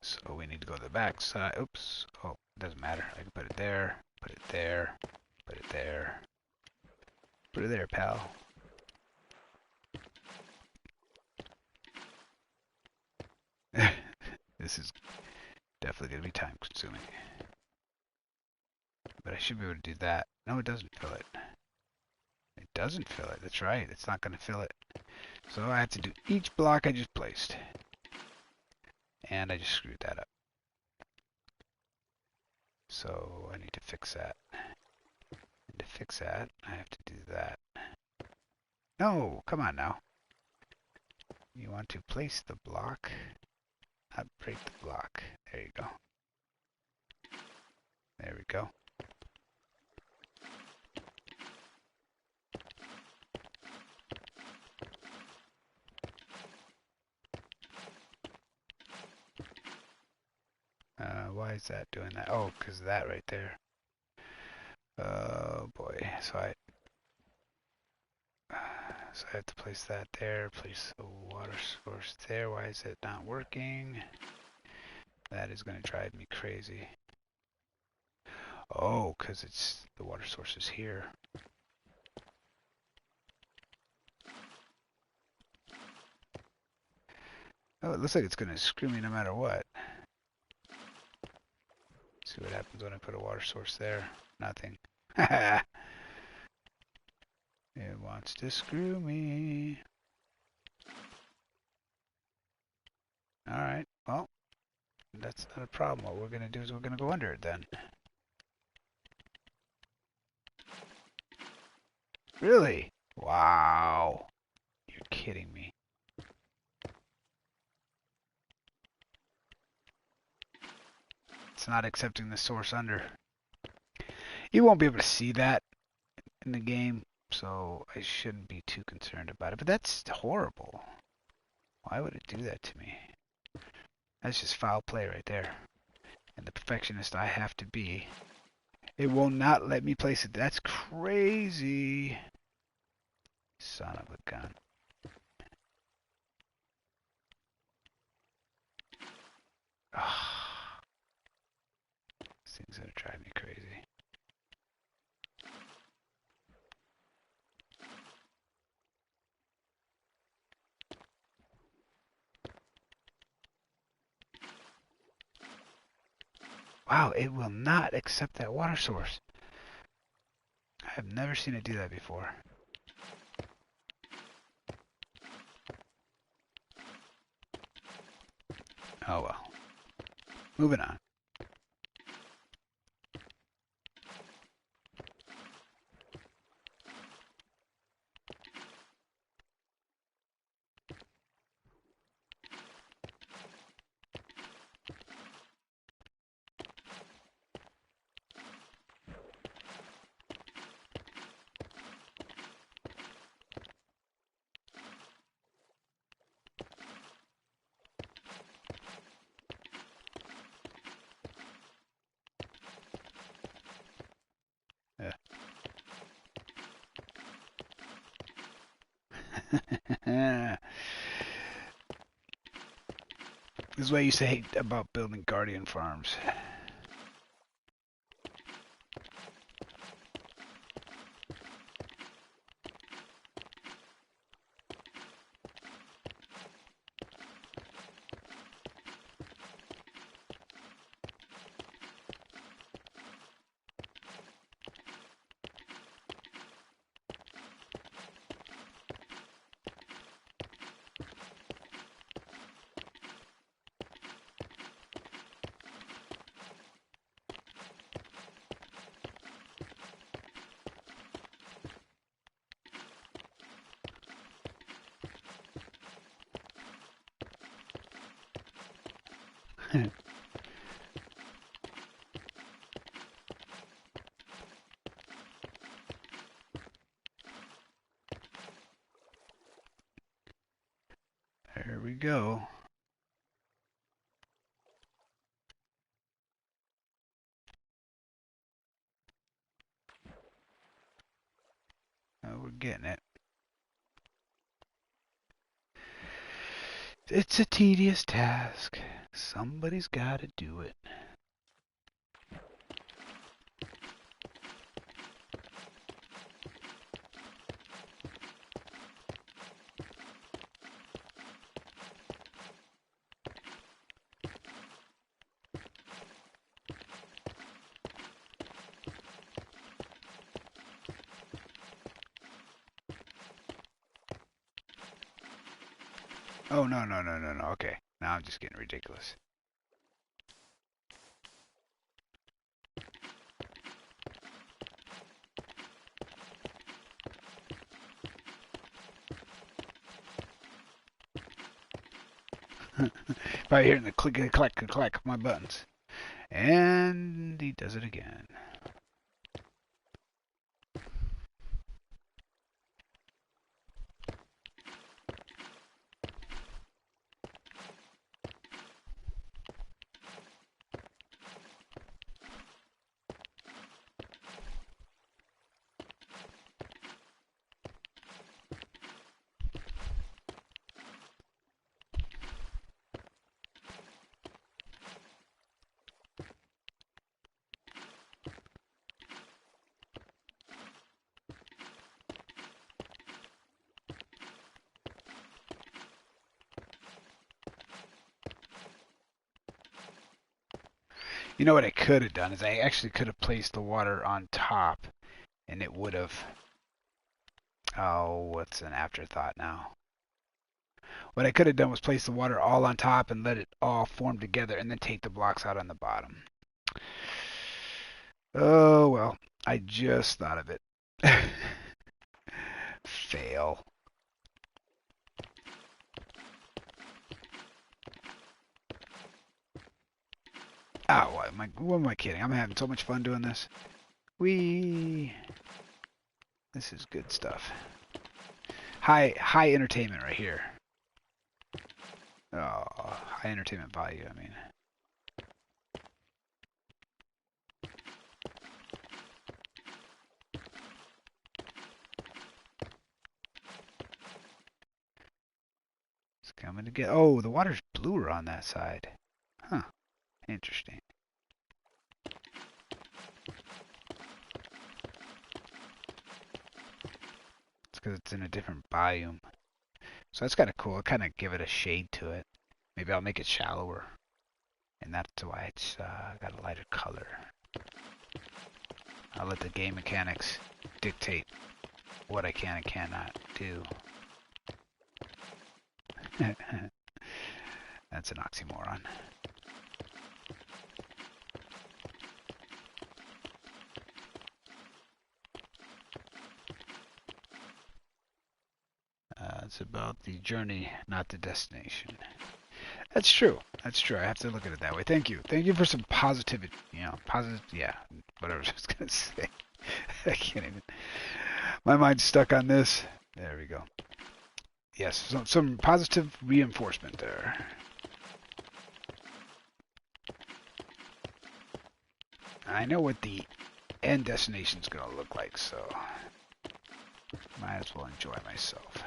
So we need to go to the back side. Oops. Oh, it doesn't matter. I can put it there. Put it there. Put it there. Put it there, pal. This is definitely going to be time consuming. But I should be able to do that. No, it doesn't fill it. It doesn't fill it. That's right. It's not going to fill it. So I have to do each block I just placed. And I just screwed that up. So I need to fix that. And to fix that, I have to do that. No, come on now. You want to place the block, not break the block. There you go. There we go. Why is that doing that? Oh, because of that right there. Oh boy. So I have to place that there, place the water source there. Why is it not working? That is going to drive me crazy. Oh, because it's the water source is here. Oh, it looks like it's going to screw me no matter what. See what happens when I put a water source there. Nothing. It wants to screw me. Alright, well, that's not a problem. What we're going to do is we're going to go under it then. Really? Wow. You're kidding me. It's not accepting the source under. You won't be able to see that in the game, so I shouldn't be too concerned about it. But that's horrible. Why would it do that to me? That's just foul play right there. And the perfectionist I have to be. It will not let me place it. That's crazy. Son of a gun. Oh, this thing's gonna drive me crazy. Wow, it will not accept that water source. I have never seen it do that before. Oh well. Moving on. Yeah. This is what I used to hate about building Guardian farms. There we go. We're getting it. It's a tedious task. Somebody's got to do it. Oh, no, no, no, no, no. Okay. Now I'm just getting ridiculous. Probably hearing the click, clack, clack of my buttons. And he does it again. You know what I could have done is I actually could have placed the water on top, and it would have. Oh, what's an afterthought now? What I could have done was place the water all on top and let it all form together, and then take the blocks out on the bottom. Oh well, I just thought of it. Fail. Oh, what am I kidding? I'm having so much fun doing this. This is good stuff. High entertainment right here. Oh, high entertainment value, I mean. It's coming to get. Oh, the water's bluer on that side. Huh. Interesting. It's because it's in a different biome. So that's kind of cool. Kind of give it a shade to it. Maybe I'll make it shallower. And that's why it's got a lighter color. I'll let the game mechanics dictate what I can and cannot do. That's an oxymoron. It's about the journey, not the destination. That's true. That's true. I have to look at it that way. Thank you. Thank you for some positivity. You know, positive. Yeah, whatever I was gonna say. I can't even. My mind's stuck on this. There we go. Yes, some positive reinforcement there. I know what the end destination's gonna look like, so might as well enjoy myself.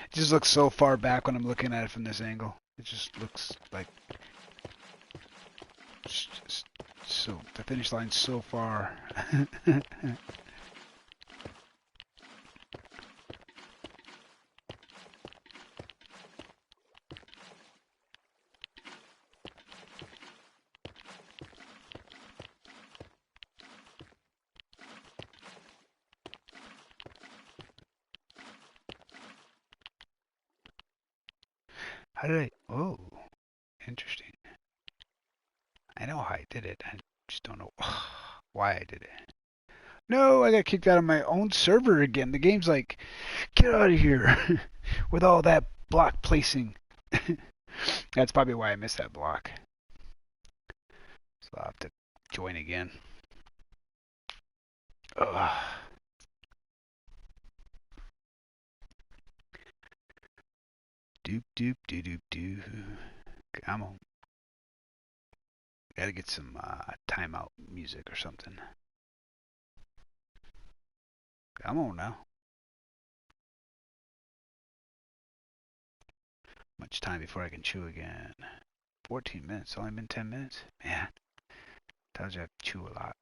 It just looks so far back when I'm looking at it from this angle. It just looks like it's just so the finish line's so far. How did I? Oh, interesting. I know how I did it. I just don't know why I did it. No, I got kicked out of my own server again. The game's like, get out of here with all that block placing. That's probably why I missed that block. So I'll have to join again. Ugh. Doop doop doop doop doo. Come on. Gotta get some timeout music or something. Come on now. Much time before I can chew again. 14 minutes. Only been 10 minutes? Man. Tells you I chew a lot.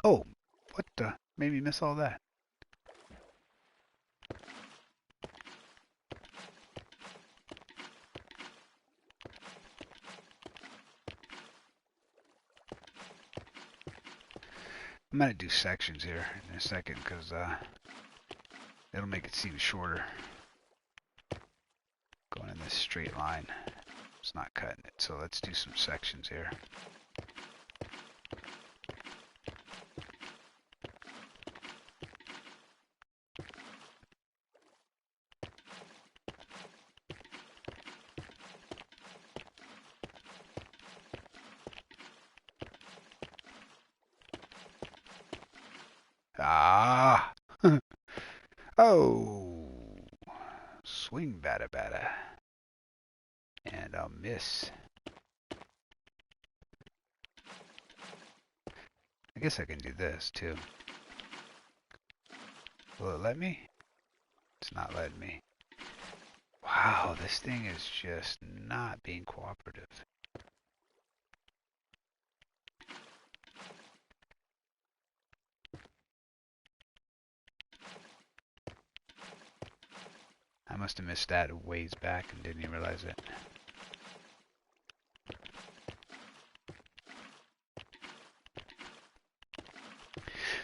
Oh, what the? Made me miss all that. I'm gonna do sections here in a second because it'll make it seem shorter. Going in this straight line. It's not cutting it, so let's do some sections here. Ah! Oh! Swing bada bada. And I'll miss. I guess I can do this too. Will it let me? It's not letting me. Wow, this thing is just not being cooperative. I must have missed that a ways back and didn't even realize it.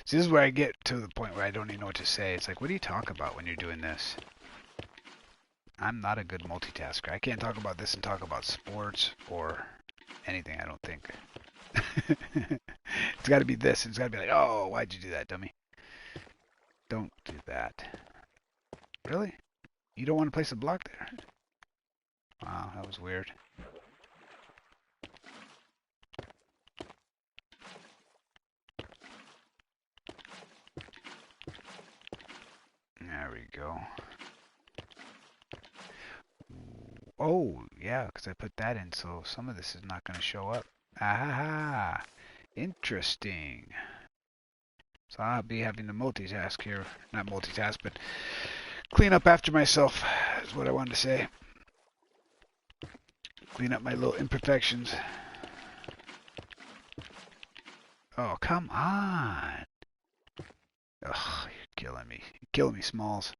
So this is where I get to the point where I don't even know what to say. It's like, what do you talk about when you're doing this? I'm not a good multitasker. I can't talk about this and talk about sports or anything, I don't think. It's got to be this. It's got to be like, oh, why'd you do that, dummy? Don't do that. Really? You don't want to place a block there? Wow, that was weird. There we go. Oh, yeah, because I put that in, so some of this is not going to show up. Ah, interesting. So I'll be having to multitask here. Not multitask, but clean up after myself is what I wanted to say. Clean up my little imperfections. Oh, come on. Ugh, you're killing me. You're killing me, Smalls.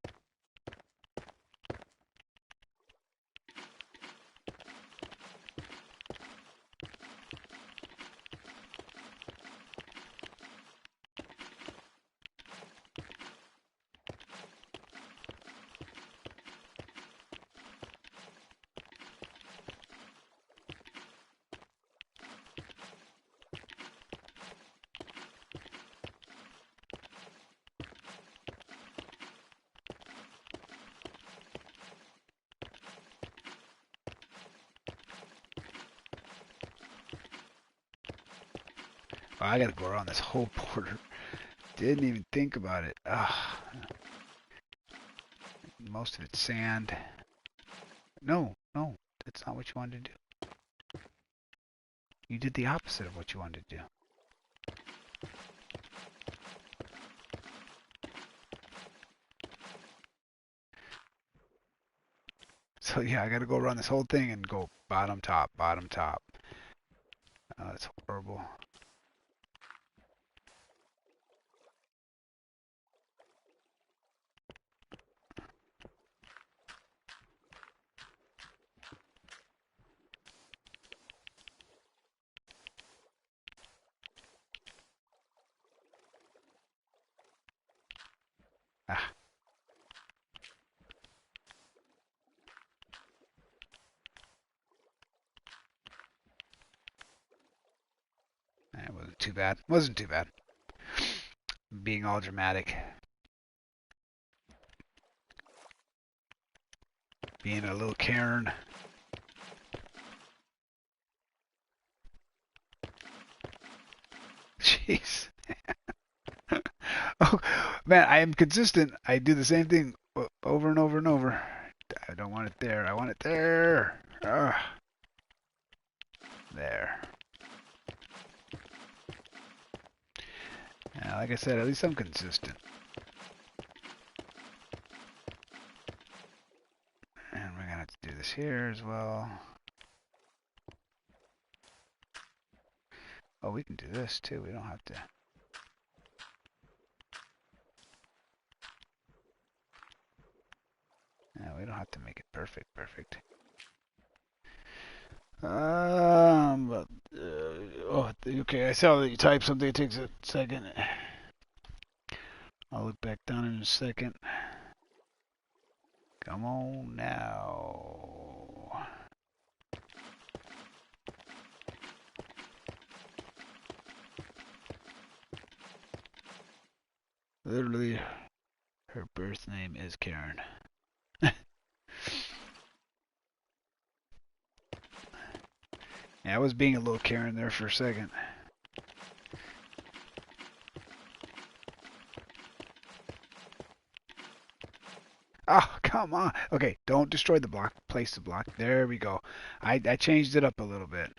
Oh, I gotta go around this whole border. Didn't even think about it. Ugh. Most of it's sand. No, no, that's not what you wanted to do. You did the opposite of what you wanted to do. So yeah, I gotta go around this whole thing and go bottom, top, bottom, top. Oh, that's horrible. Ah, it wasn't too bad. Wasn't too bad. Being all dramatic. Being a little Karen. Jeez. Oh, man, I am consistent. I do the same thing over and over and over. I don't want it there. I want it there. Ugh. There. Yeah, like I said, at least I'm consistent. And we're gonna have to do this here as well. Oh, we can do this too. We don't have to. Yeah, we don't have to make it perfect. Perfect. But, oh, okay. I saw that you typed something. It takes a second. I'll look back down in a second. Come on now. Literally, her birth name is Karen. Yeah, I was being a little Karen there for a second. Oh, come on. Okay, don't destroy the block. Place the block. There we go. I changed it up a little bit.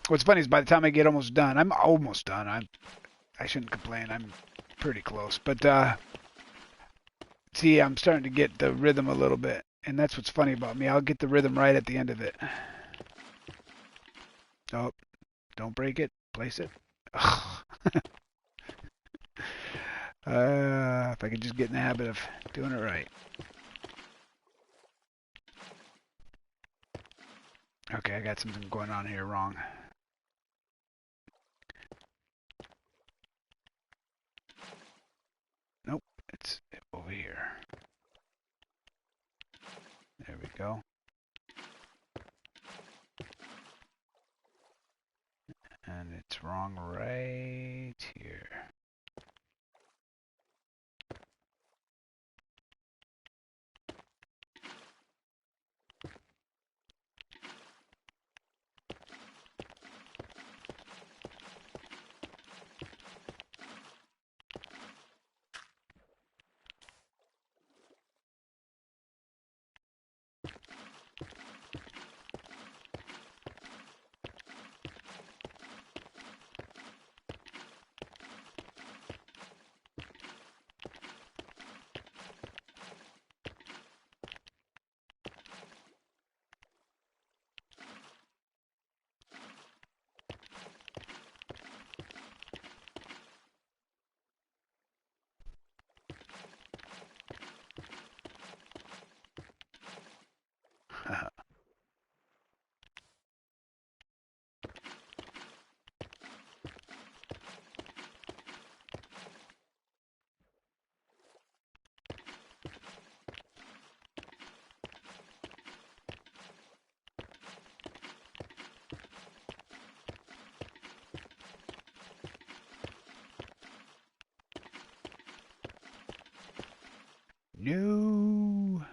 What's funny is by the time I get almost done, I'm almost done. I shouldn't complain. I'm pretty close. But see, I'm starting to get the rhythm a little bit. And that's what's funny about me. I'll get the rhythm right at the end of it. Oh, don't break it. Place it. If I could just get in the habit of doing it right. Okay, I got something going on here wrong. Nope, it's over here. There we go. And it's wrong right here. No.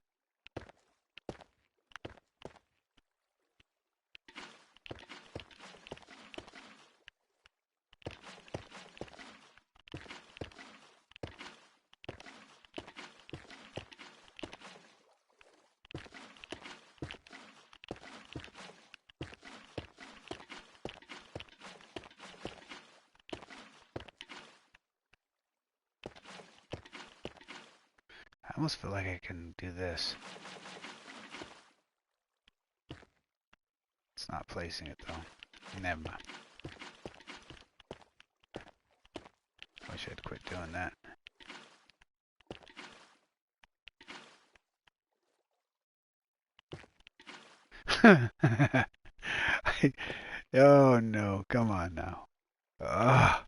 I almost feel like I can do this. It's not placing it though. Never mind. Wish I'd quit doing that. Oh no, come on now. Ugh.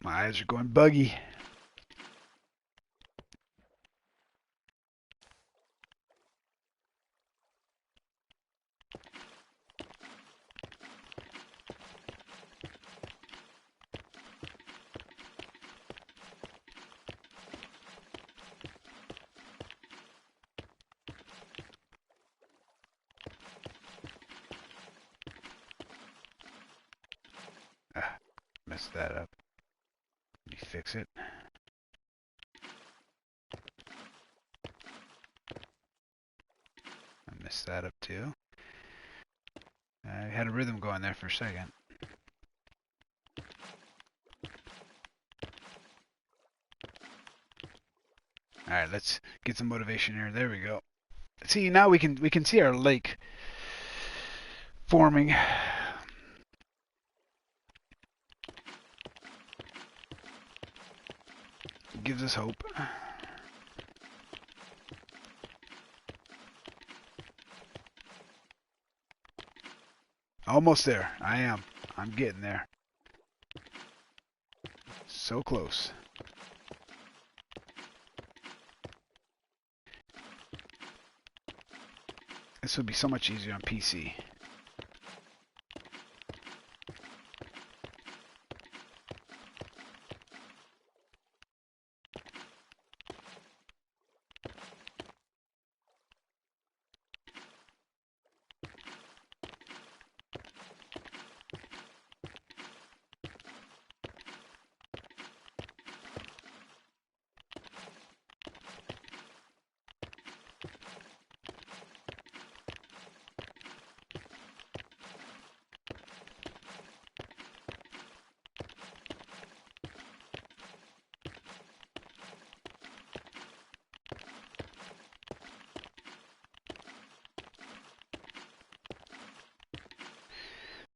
My eyes are going buggy. Messed that up. Let me fix it. I messed that up too. I had a rhythm going there for a second. Alright, let's get some motivation here. There we go. See, now we can see our lake forming. Gives us hope. Almost there. I am. I'm getting there. So close. This would be so much easier on PC.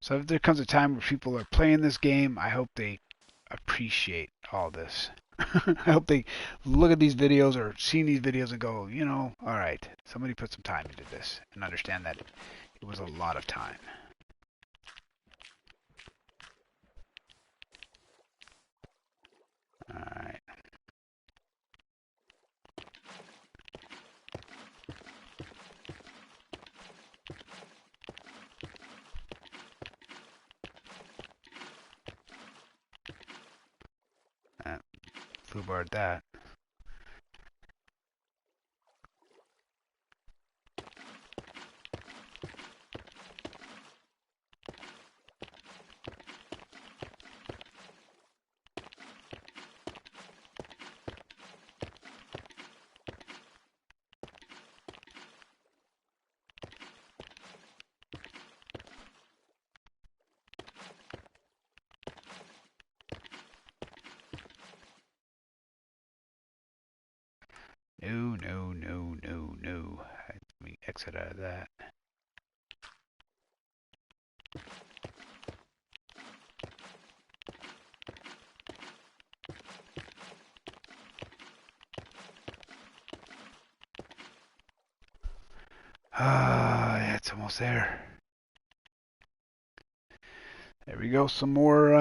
So if there comes a time where people are playing this game, I hope they appreciate all this. I hope they look at these videos or see these videos and go, you know, all right, somebody put some time into this and understand that It was a lot of time. Alright. Foobarred that. No, no, no, no, no. Let me exit out of that. Ah, yeah, it's almost there. There we go. Some more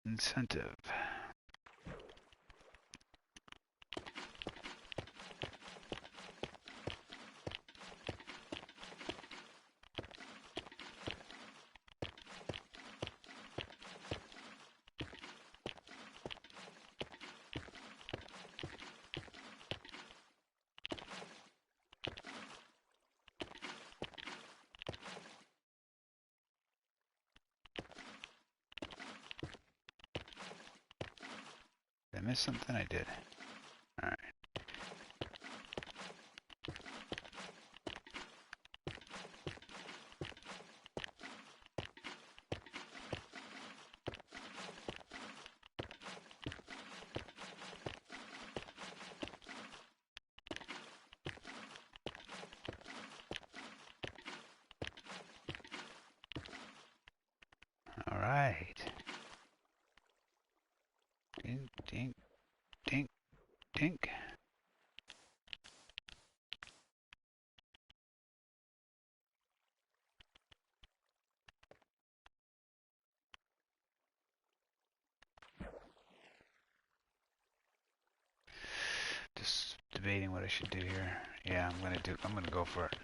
incentive. Did I miss something? I did. Alright. Alright. Dink, dink, dink, dink. Just debating what I should do here. Yeah, I'm gonna go for it.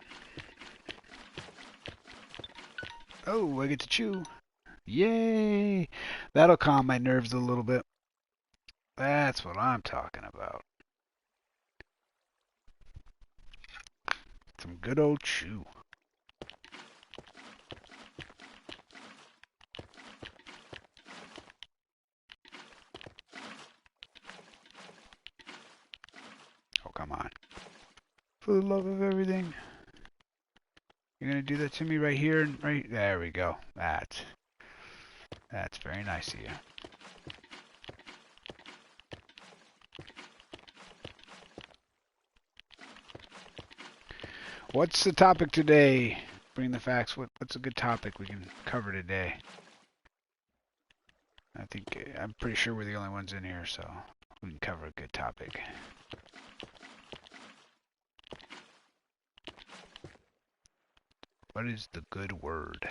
Oh, I get to chew. Yay! That'll calm my nerves a little bit. That's what I'm talking about. Some good old chew. Oh, come on. For the love of everything. You're gonna do that to me right here and right there we go. That's very nice of you. What's the topic today? Bring the facts. What's a good topic we can cover today? I'm pretty sure we're the only ones in here, so we can cover a good topic. What is the good word?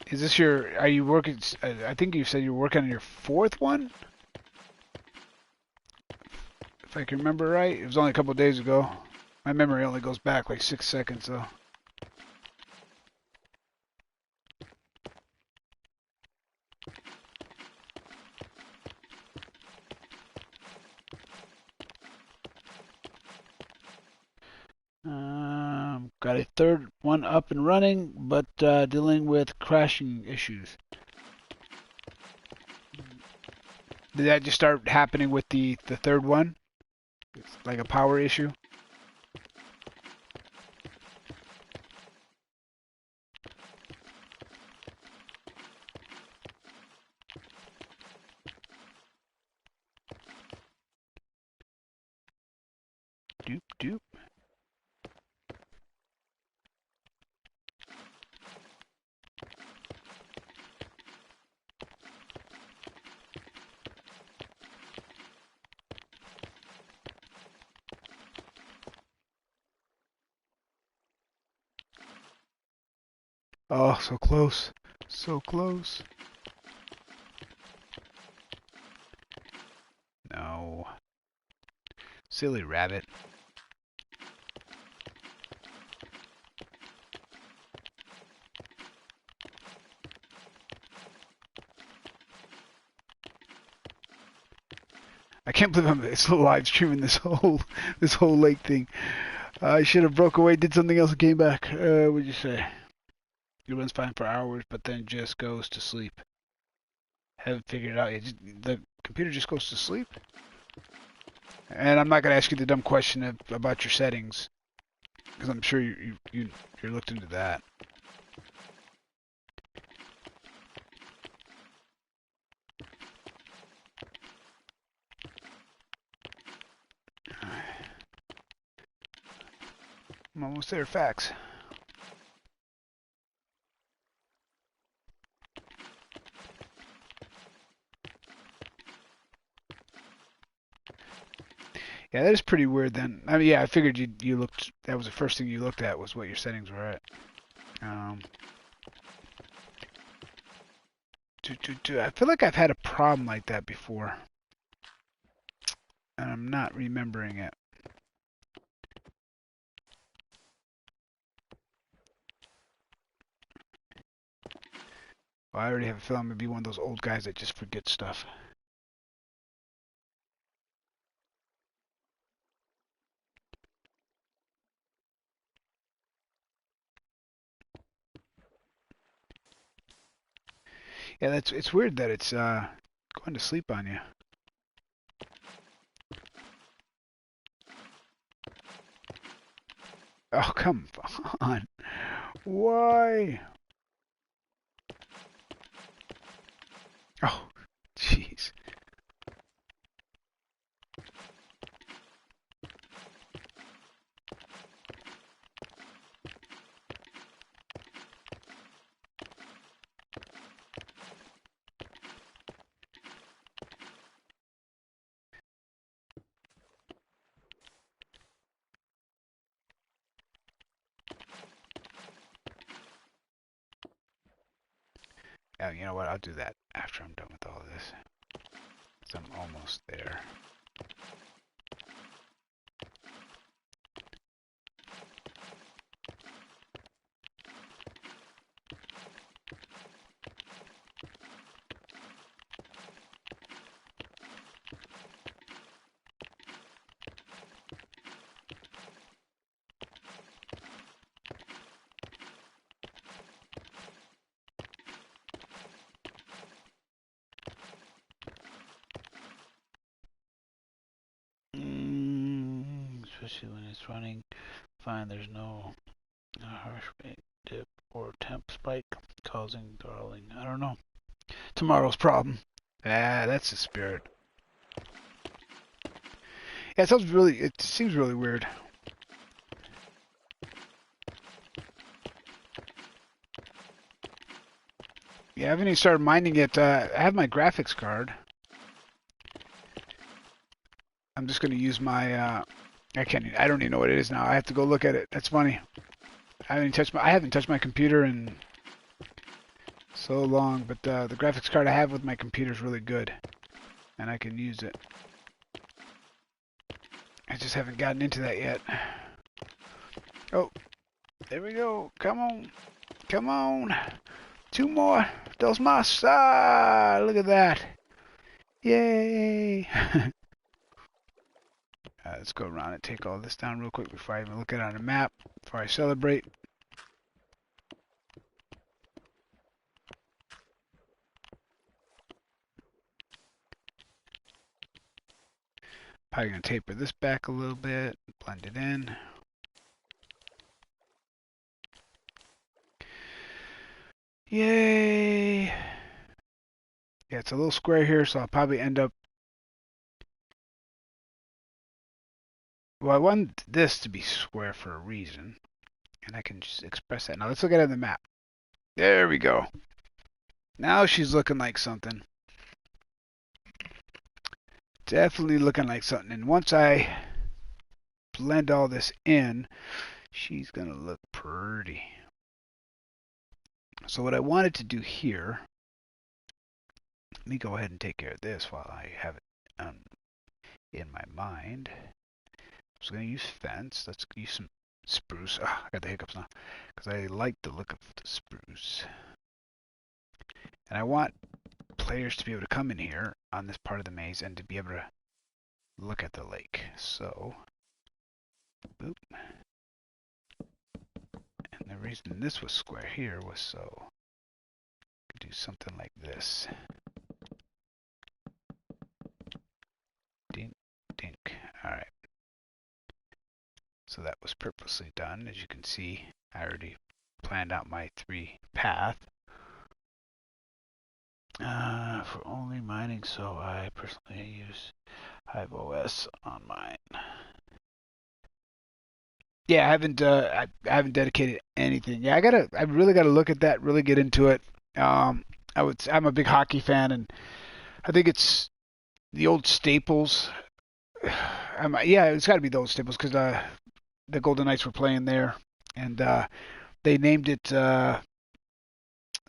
Is this are you working, I think you said you're working on your fourth one? If I can remember right. It was only a couple of days ago. My memory only goes back like 6 seconds, though. Got a third one up and running, but dealing with crashing issues. Did that just start happening with the third one? It's like a power issue? Oh, so close. So close. No. Silly rabbit. I can't believe I'm still live streaming this whole lake thing. I should have broke away, did something else, and came back. What'd you say? It runs fine for hours, but then just goes to sleep. Haven't figured it out yet. The computer just goes to sleep? And I'm not going to ask you the dumb question about your settings, because I'm sure you looked into that. I'm almost there. Facts. Yeah, that is pretty weird then. I mean, yeah, I figured you looked. That was the first thing you looked at was what your settings were at. I feel like I've had a problem like that before, and I'm not remembering it. Well, I already have a feeling I'm gonna be one of those old guys that just forget stuff. Yeah, it's weird that it's going to sleep on you. Oh, come on. Why? Oh, jeez. Oh, you know what? I'll do that after I'm done with all of this. 'Cause I'm almost there. Especially when it's running fine. There's no harsh rate dip or temp spike causing throttling. I don't know. Tomorrow's problem. Ah, that's the spirit. Yeah, it seems really weird. Yeah, I haven't even started mining yet. I have my graphics card. I'm just going to use my, I don't even know what it is now. I have to go look at it. That's funny. I haven't touched my computer in so long, but the graphics card I have with my computer is really good, and I can use it. I just haven't gotten into that yet. Oh, there we go. Come on. Come on. Two more. Dos más. Ah, look at that. Yay. Let's go around and take all this down real quick before I even look at it on a map, before I celebrate. Probably going to taper this back a little bit, blend it in. Yay! Yeah, it's a little square here, so I'll probably end up... Well, I want this to be square for a reason, and I can just express that. Now let's look at it on the map. There we go. Now she's looking like something. Definitely looking like something. And once I blend all this in, she's going to look pretty. So what I wanted to do here, let me go ahead and take care of this while I have it in my mind. I'm just going to use fence. Let's use some spruce. I got the hiccups now because I like the look of the spruce. And I want players to be able to come in here on this part of the maze and to be able to look at the lake. So, boop. And the reason this was square here was so I could do something like this. Dink, dink. All right. So that was purposely done. As you can see, I already planned out my 3 path. For only mining, so I personally use Hive OS on mine. Yeah, I haven't dedicated anything. Yeah, I really gotta look at that, really get into it. I'm a big hockey fan, and I think it's the old staples. Yeah, it's got to be those staples because the Golden Knights were playing there, and they named it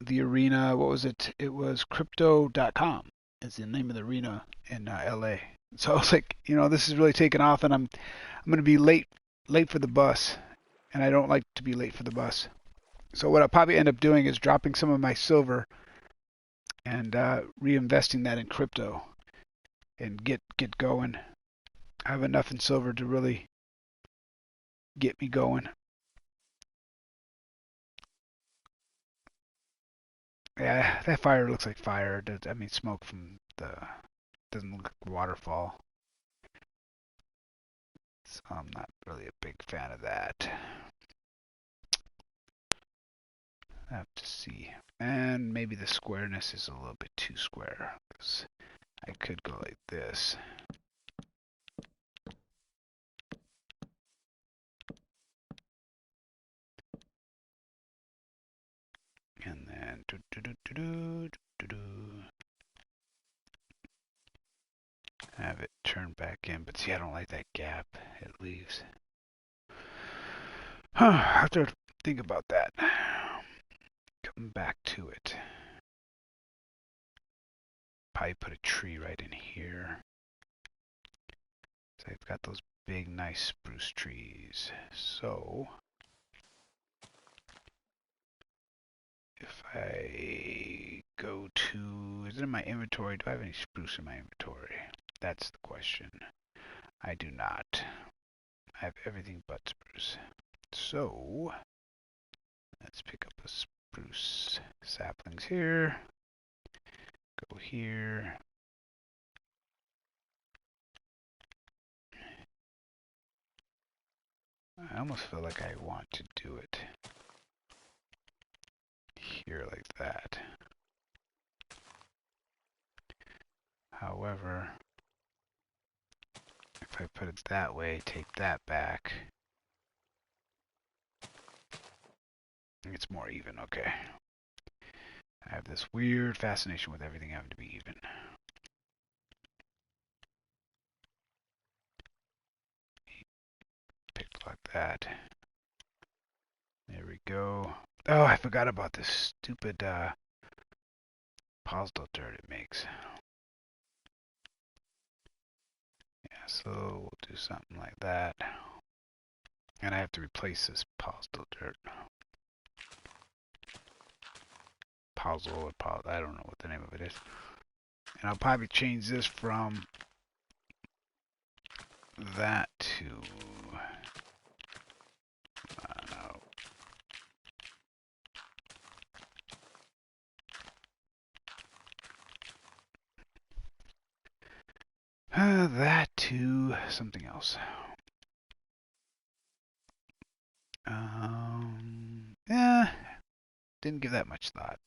the arena. What was it? It was Crypto.com. Is the name of the arena in LA. So I was like, this is really taking off, and I'm gonna be late for the bus, and I don't like to be late for the bus. So what I'll probably end up doing is dropping some of my silver and reinvesting that in crypto and get going. I have enough in silver to really get me going. Yeah, that fire looks like fire. I mean, smoke from the doesn't look like waterfall. So I'm not really a big fan of that. I have to see. And maybe the squareness is a little bit too square. Because I could go like this. And then have it turn back in. But see, I don't like that gap it leaves. I have to think about that. Come back to it. Probably put a tree right in here. So I've got those big, nice spruce trees. So if I go to, is it in my inventory? Do I have any spruce in my inventory? That's the question. I do not. I have everything but spruce. So let's pick up the spruce saplings here. Go here. I almost feel like I want to do it here like that. However, if I put it that way, take that back, it's more even. Okay. I have this weird fascination with everything having to be even. Picked like that. There we go. Oh, I forgot about this stupid puzzle dirt it makes. Yeah, so we'll do something like that. And I have to replace this puzzle dirt. Puzzle or puzzle, I don't know what the name of it is. And I'll probably change this from that to, I don't know. That to something else. Yeah, didn't give that much thought.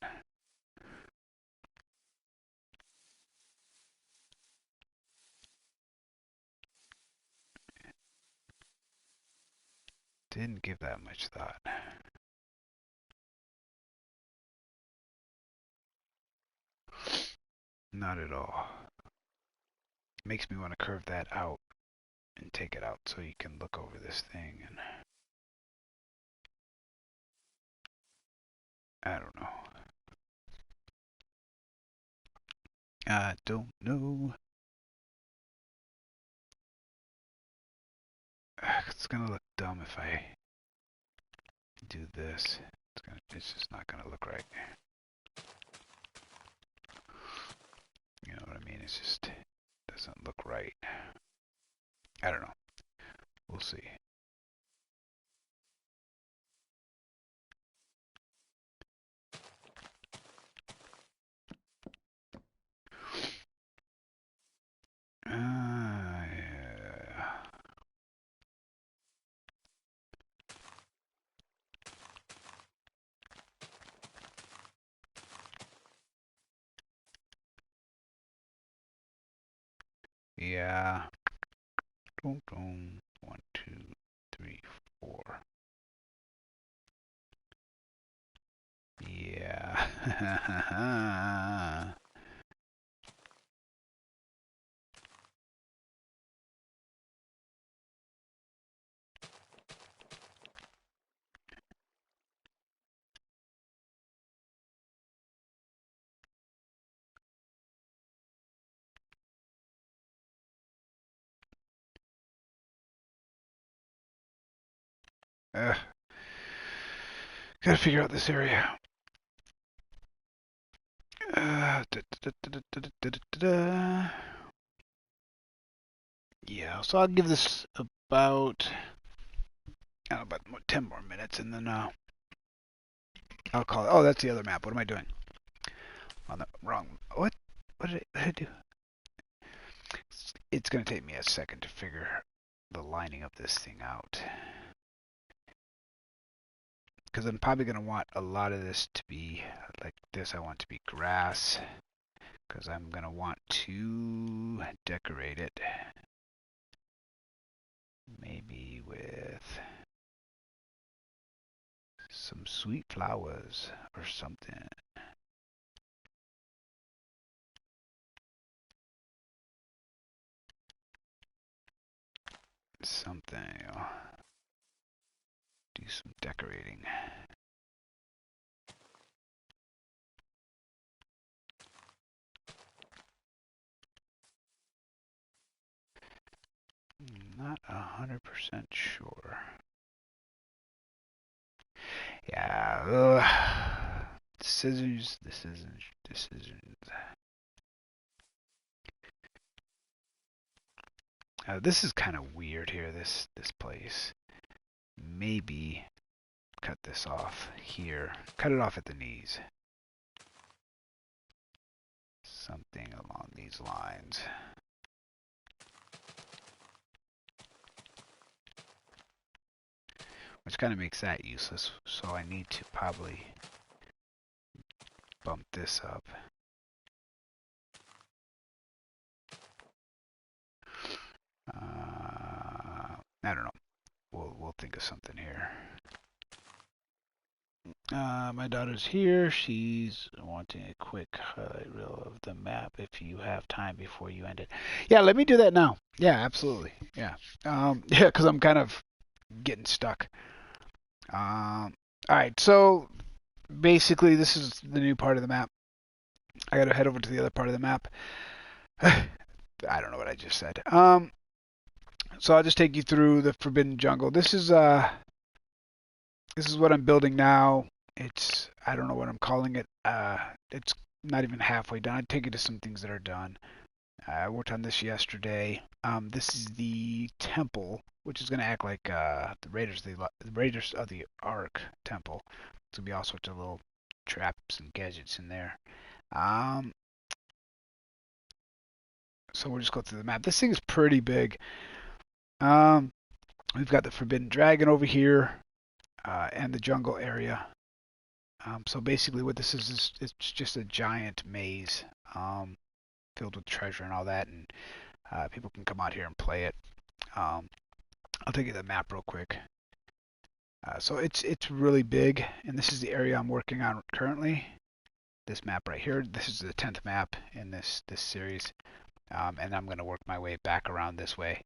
Didn't give that much thought. Not at all. Makes me want to curve that out and take it out so you can look over this thing. And I don't know. I don't know. It's gonna look dumb if I do this. It's just not gonna look right. You know what I mean? It just doesn't look right. I don't know. We'll see. Yeah. Yeah. Boom, boom. 1, 2, 3, 4. Yeah. Gotta figure out this area. Yeah, so I'll give this about 10 more minutes, and then I'll call it. Oh, that's the other map. What am I doing? On the wrong. What did I do? It's gonna take me a second to figure the lining of this thing out, because I'm probably gonna want a lot of this to be like this. I want to be grass, because I'm gonna want to decorate it. Maybe with some sweet flowers or something. Something, do some decorating. Not 100% sure. Yeah, decisions. This is kind of weird here, this place. Maybe cut this off here. Cut it off at the knees. Something along these lines. Which kind of makes that useless, so I need to probably bump this up. I don't know. We'll think of something here. My daughter's here. She's wanting a quick highlight reel of the map if you have time before you end it. Yeah, let me do that now. Yeah, absolutely. Yeah. Yeah, because I'm kind of getting stuck. All right, so basically this is the new part of the map. I gotta head over to the other part of the map. I don't know what I just said. So I'll just take you through the Forbidden Jungle. This is what I'm building now. I don't know what I'm calling it. It's not even halfway done. I'd take you to some things that are done. I worked on this yesterday. This is the temple, which is going to act like the Raiders of the Ark temple. There's going to be all sorts of little traps and gadgets in there. So we'll just go through the map. This thing is pretty big. We've got the Forbidden Dragon over here, and the jungle area. So basically what this is it's just a giant maze filled with treasure and all that, and people can come out here and play it. I'll take you to the map real quick. So it's really big, and this is the area I'm working on currently. This map right here. This is the 10th map in this series, and I'm going to work my way back around this way.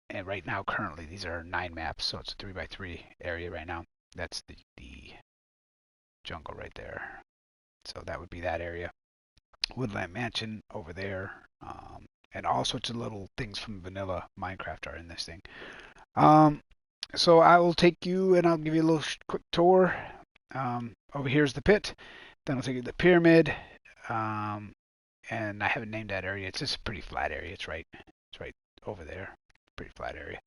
And right now, currently, these are 9 maps, so it's a 3x3 area right now. That's the jungle right there. So that would be that area. Woodland Mansion over there. And all sorts of little things from vanilla Minecraft are in this thing. So I will take you and I'll give you a little quick tour. Over here's the pit. Then I'll take you to the pyramid. And I haven't named that area. It's just a pretty flat area. It's right over there. Pretty flat area.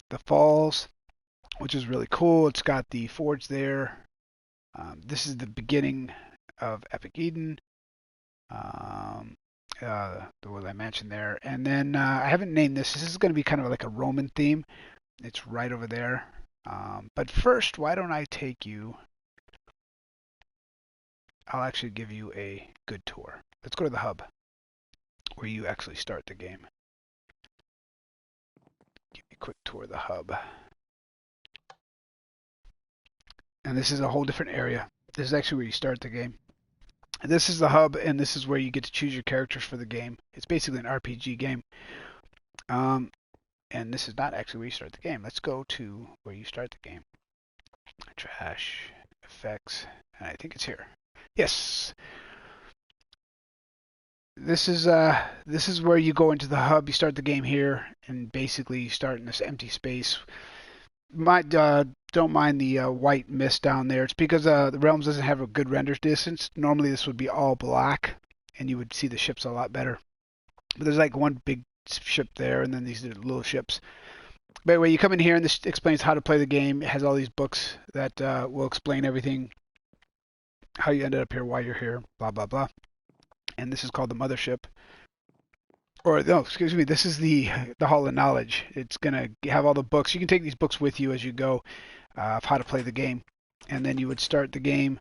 The falls, which is really cool. It's got the forge there. This is the beginning of Epic Eden. The one I mentioned there. And then I haven't named this. This is going to be kind of like a Roman theme. It's right over there. But first, why don't I take you... I'll actually give you a good tour. Let's go to the hub, where you actually start the game. Give me a quick tour of the hub. And this is a whole different area. This is actually where you start the game. This is the hub, and this is where you get to choose your characters for the game. It's basically an RPG game. And this is not actually where you start the game. Let's go to where you start the game. Trash, effects, and I think it's here. Yes. This is where you go into the hub. You start the game here, and basically you start in this empty space. Don't mind the white mist down there. It's because the Realms doesn't have a good render distance. Normally this would be all black, and you would see the ships a lot better. But there's like one big ship there, and then these little ships. But anyway, you come in here, and this explains how to play the game. It has all these books that will explain everything, how you ended up here, why you're here, blah, blah, blah. And this is called the Mothership. Or, no, excuse me, this is the Hall of Knowledge. It's going to have all the books. You can take these books with you as you go of how to play the game. And then you would start the game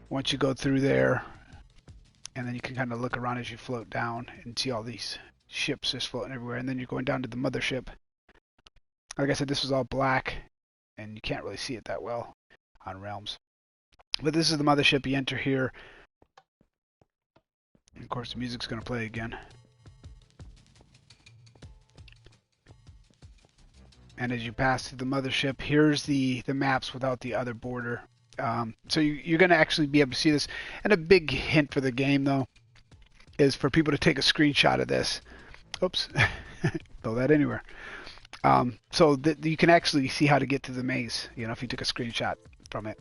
once you go through there. And then you can kind of look around as you float down and see all these ships just floating everywhere. And then you're going down to the Mothership. Like I said, this was all black, and you can't really see it that well on Realms. But this is the Mothership. You enter here. And of course, the music's going to play again. And as you pass through the Mothership, here's the maps without the other border. So you're going to actually be able to see this. And a big hint for the game, though, is for people to take a screenshot of this. Oops. Throw that anywhere. So that you can actually see how to get to the maze, if you took a screenshot from it.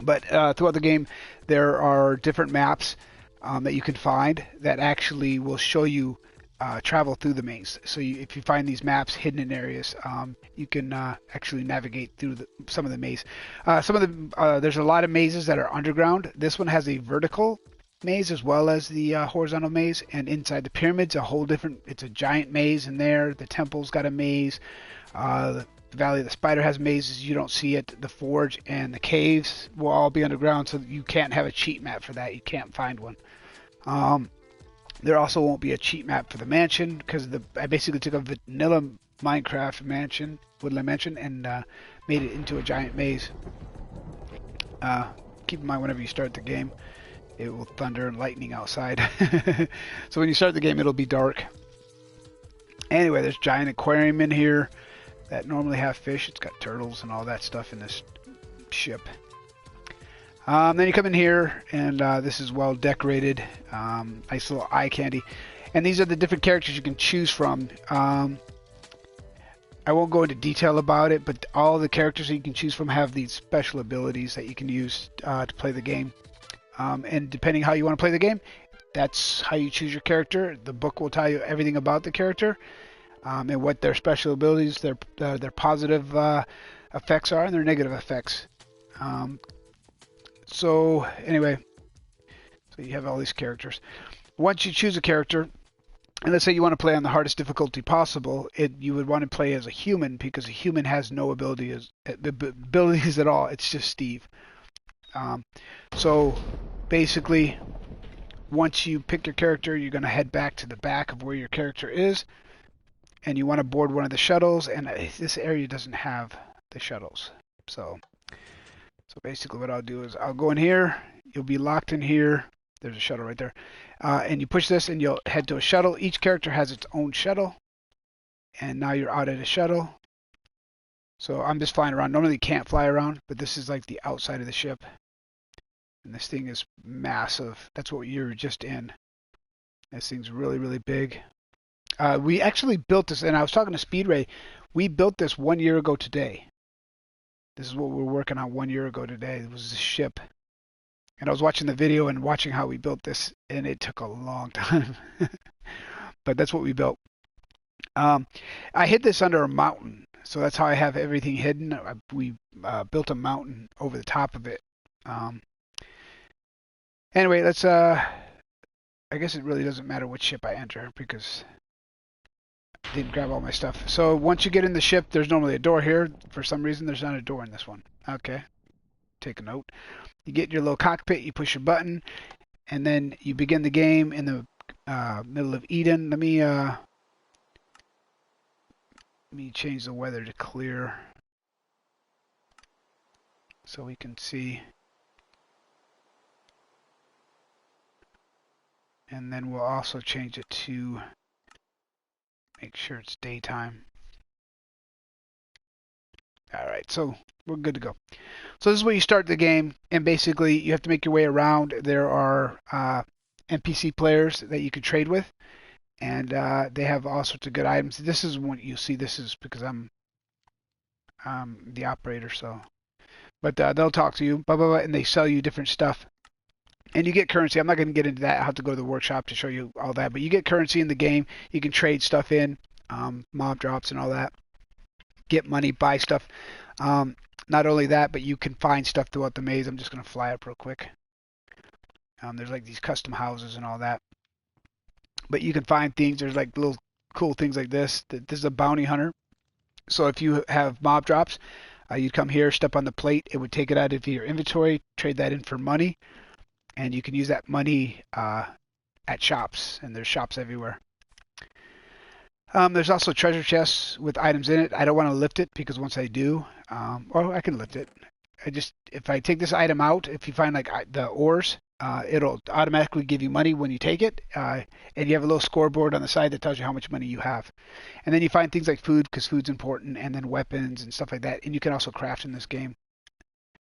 But throughout the game, there are different maps that you can find that actually will show you travel through the maze. So if you find these maps hidden in areas, you can actually navigate through some of the maze. There's a lot of mazes that are underground. This one has a vertical maze as well as the horizontal maze, and inside the pyramids, it's a giant maze in there. The temple's got a maze. The Valley of the Spider has mazes. You don't see it. The forge and the caves will all be underground, so you can't have a cheat map for that. You can't find one. There also won't be a cheat map for the mansion, because I basically took a vanilla Minecraft mansion, Woodland Mansion, and made it into a giant maze. Keep in mind, whenever you start the game, it will thunder and lightning outside. So when you start the game, it'll be dark. Anyway, there's a giant aquarium in here that normally have fish. It's got turtles and all that stuff in this ship. Then you come in here, and this is well decorated. Nice little eye candy. And these are the different characters you can choose from. I won't go into detail about it, but all the characters that you can choose from have these special abilities that you can use to play the game. And depending how you want to play the game, that's how you choose your character. The book will tell you everything about the character and what their special abilities, their positive effects are, and their negative effects. So anyway, so you have all these characters. Once you choose a character, and let's say you want to play on the hardest difficulty possible, you would want to play as a human, because a human has no abilities at all. It's just Steve. So basically, once you pick your character, you're going to head back to the back of where your character is, and you want to board one of the shuttles, and this area doesn't have the shuttles. So basically what I'll do is I'll go in here, you'll be locked in here, there's a shuttle right there, and you push this and you'll head to a shuttle. Each character has its own shuttle, and now you're out at a shuttle, So I'm just flying around. Normally you can't fly around, but this is like the outside of the ship. And this thing is massive. That's what you're just in. This thing's really, really big. We actually built this, and I was talking to Speedray. We built this 1 year ago today. This is what we were working on 1 year ago today. It was the ship. And I was watching the video and watching how we built this, and it took a long time. But that's what we built. I hid this under a mountain, so that's how I have everything hidden. We built a mountain over the top of it. Anyway, let's. I guess it really doesn't matter which ship I enter because I didn't grab all my stuff. So once you get in the ship, there's normally a door here. For some reason, there's not a door in this one. Okay, take a note. You get in your little cockpit, you push your button, and then you begin the game in the middle of Eden. Let me change the weather to clear so we can see. And then we'll also change it to make sure it's daytime. All right, so we're good to go. So this is where you start the game, and basically you have to make your way around. There are NPC players that you can trade with, and they have all sorts of good items. This is what you see. This is because I'm the operator, so. But they'll talk to you, blah, blah, blah, and they sell you different stuff. And you get currency. I'm not going to get into that. I have to go to the workshop to show you all that. But you get currency in the game. You can trade stuff in, mob drops and all that. Get money, buy stuff. Not only that, but you can find stuff throughout the maze. I'm just going to fly up real quick. There's like these custom houses and all that. But you can find things. There's like little cool things like this. This is a bounty hunter. So if you have mob drops, you'd come here, step on the plate. It would take it out of your inventory, trade that in for money. And you can use that money at shops, and there's shops everywhere. There's also treasure chests with items in it. I don't want to lift it because once I do, or I can lift it. If I take this item out, if you find like the ores, it'll automatically give you money when you take it, and you have a little scoreboard on the side that tells you how much money you have. And then you find things like food because food's important, and then weapons and stuff like that. And you can also craft in this game.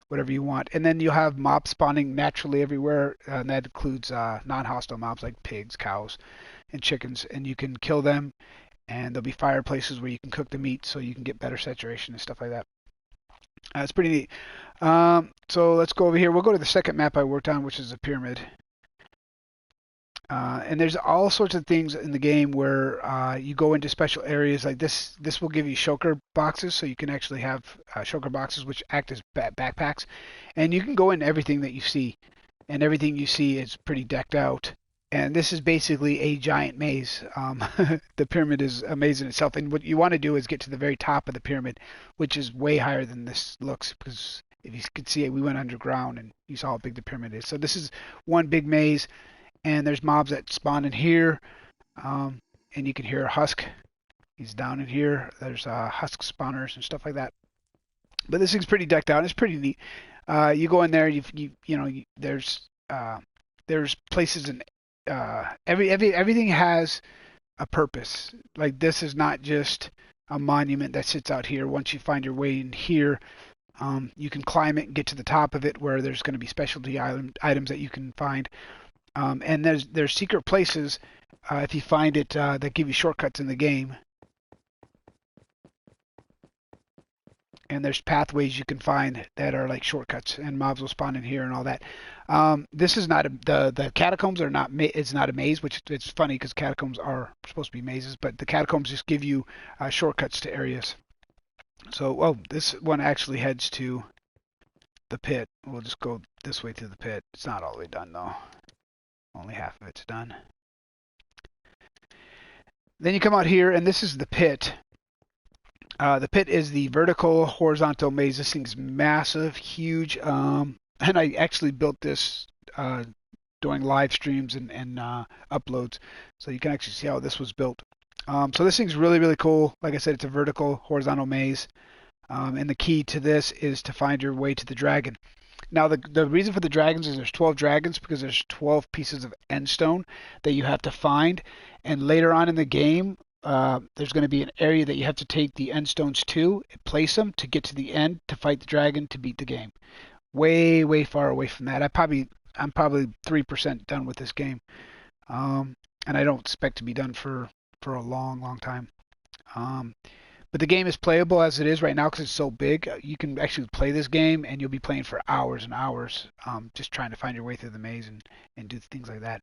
Whatever you want. And then you'll have mobs spawning naturally everywhere, and that includes non-hostile mobs like pigs, cows, and chickens, and you can kill them, and there'll be fireplaces where you can cook the meat so you can get better saturation and stuff like that. It's pretty neat. So let's go over here. We'll go to the second map I worked on, which is the pyramid. And there's all sorts of things in the game where you go into special areas like this. This will give you shulker boxes, so you can actually have shulker boxes which act as backpacks. And you can go in everything that you see, and everything you see is pretty decked out. And this is basically a giant maze. The pyramid is amazing itself, and what you want to do is get to the very top of the pyramid, which is way higher than this looks, because if you could see it, we went underground, and you saw how big the pyramid is. So this is one big maze. And there's mobs that spawn in here, and you can hear a husk. He's down in here. There's husk spawners and stuff like that. But this thing's pretty decked out. It's pretty neat. You go in there. There's places and everything has a purpose. Like this is not just a monument that sits out here. Once you find your way in here, you can climb it and get to the top of it, where there's going to be specialty items that you can find. And there's secret places, if you find it, that give you shortcuts in the game. And there's pathways you can find that are like shortcuts, and mobs will spawn in here and all that. This is not the catacombs are not. It's not a maze, which it's funny because catacombs are supposed to be mazes, but the catacombs just give you shortcuts to areas. So, this one actually heads to the pit. We'll just go this way through the pit. It's not all the way done though. Only half of it's done. Then you come out here, and this is the pit. The pit is the vertical horizontal maze. This thing's massive, huge, and I actually built this doing live streams and uploads, so you can actually see how this was built. So this thing's really, really cool. Like I said, it's a vertical horizontal maze, and the key to this is to find your way to the dragon. Now, the reason for the dragons is there's 12 dragons because there's 12 pieces of end stone that you have to find. And later on in the game, there's going to be an area that you have to take the end stones to, place them to get to the end to fight the dragon to beat the game. Way, way far away from that. I'm probably 3% done with this game, and I don't expect to be done for a long, long time. Um, but the game is playable as it is right now because it's so big. You can actually play this game and you'll be playing for hours and hours, just trying to find your way through the maze and do things like that.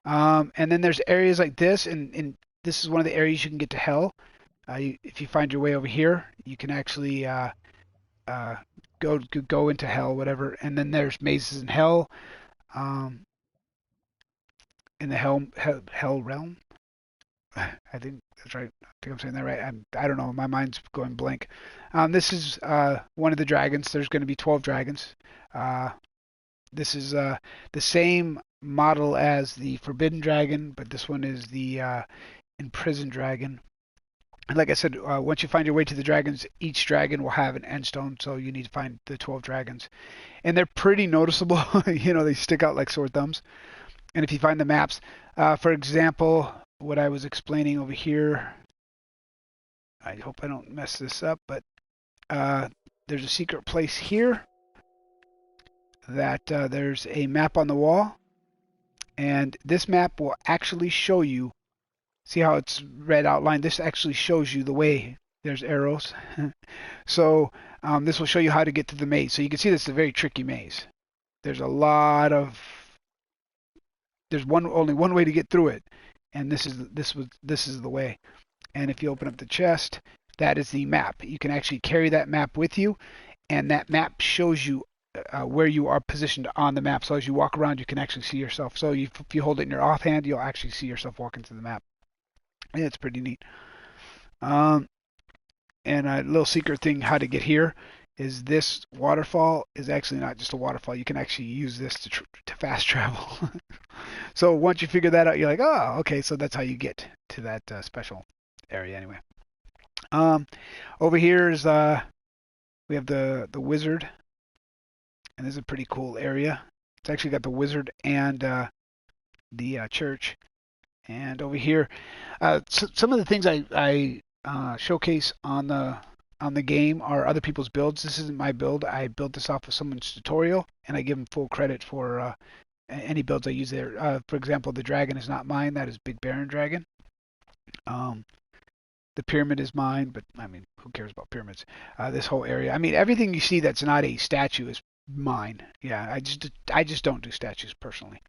And then there's areas like this, and this is one of the areas you can get to hell. If you find your way over here, you can actually uh, go into hell, whatever. And then there's mazes in hell, um, in the hell realm. I think that's right. I think I'm saying that right. I don't know. My mind's going blank. This is one of the dragons. There's going to be 12 dragons. Uh, this is the same model as the Forbidden Dragon, but this one is the Imprisoned Dragon. And like I said, once you find your way to the dragons, each dragon will have an end stone, so you need to find the 12 dragons. And they're pretty noticeable. They stick out like sore thumbs. And if you find the maps, for example, what I was explaining over here, I hope I don't mess this up, but there's a secret place here that there's a map on the wall, and this map will actually show you. See how it's red outlined? This actually shows you the way. There's arrows. So this will show you how to get to the maze. So you can see this is a very tricky maze. There's a lot of there's only one way to get through it, and this is the way. And if you open up the chest, that is the map. You can actually carry that map with you, and that map shows you where you are positioned on the map. So as you walk around, you can actually see yourself. So if you hold it in your offhand, you'll actually see yourself walking through the map. And it's pretty neat. And a little secret thing how to get here is this waterfall is actually not just a waterfall. You can actually use this to fast travel. So once you figure that out, you're like, oh, okay, so that's how you get to that special area anyway. Over here is we have the wizard, and this is a pretty cool area. It's actually got the wizard and the church. And over here, some of the things I showcase on the game are other people's builds. This isn't my build. I built this off of someone's tutorial, and I give them full credit for any builds I use there. For example, the dragon is not mine. That is Big Baron Dragon. The pyramid is mine, but I mean, who cares about pyramids? This whole area. I mean, everything you see that's not a statue is mine. Yeah, I just don't do statues personally.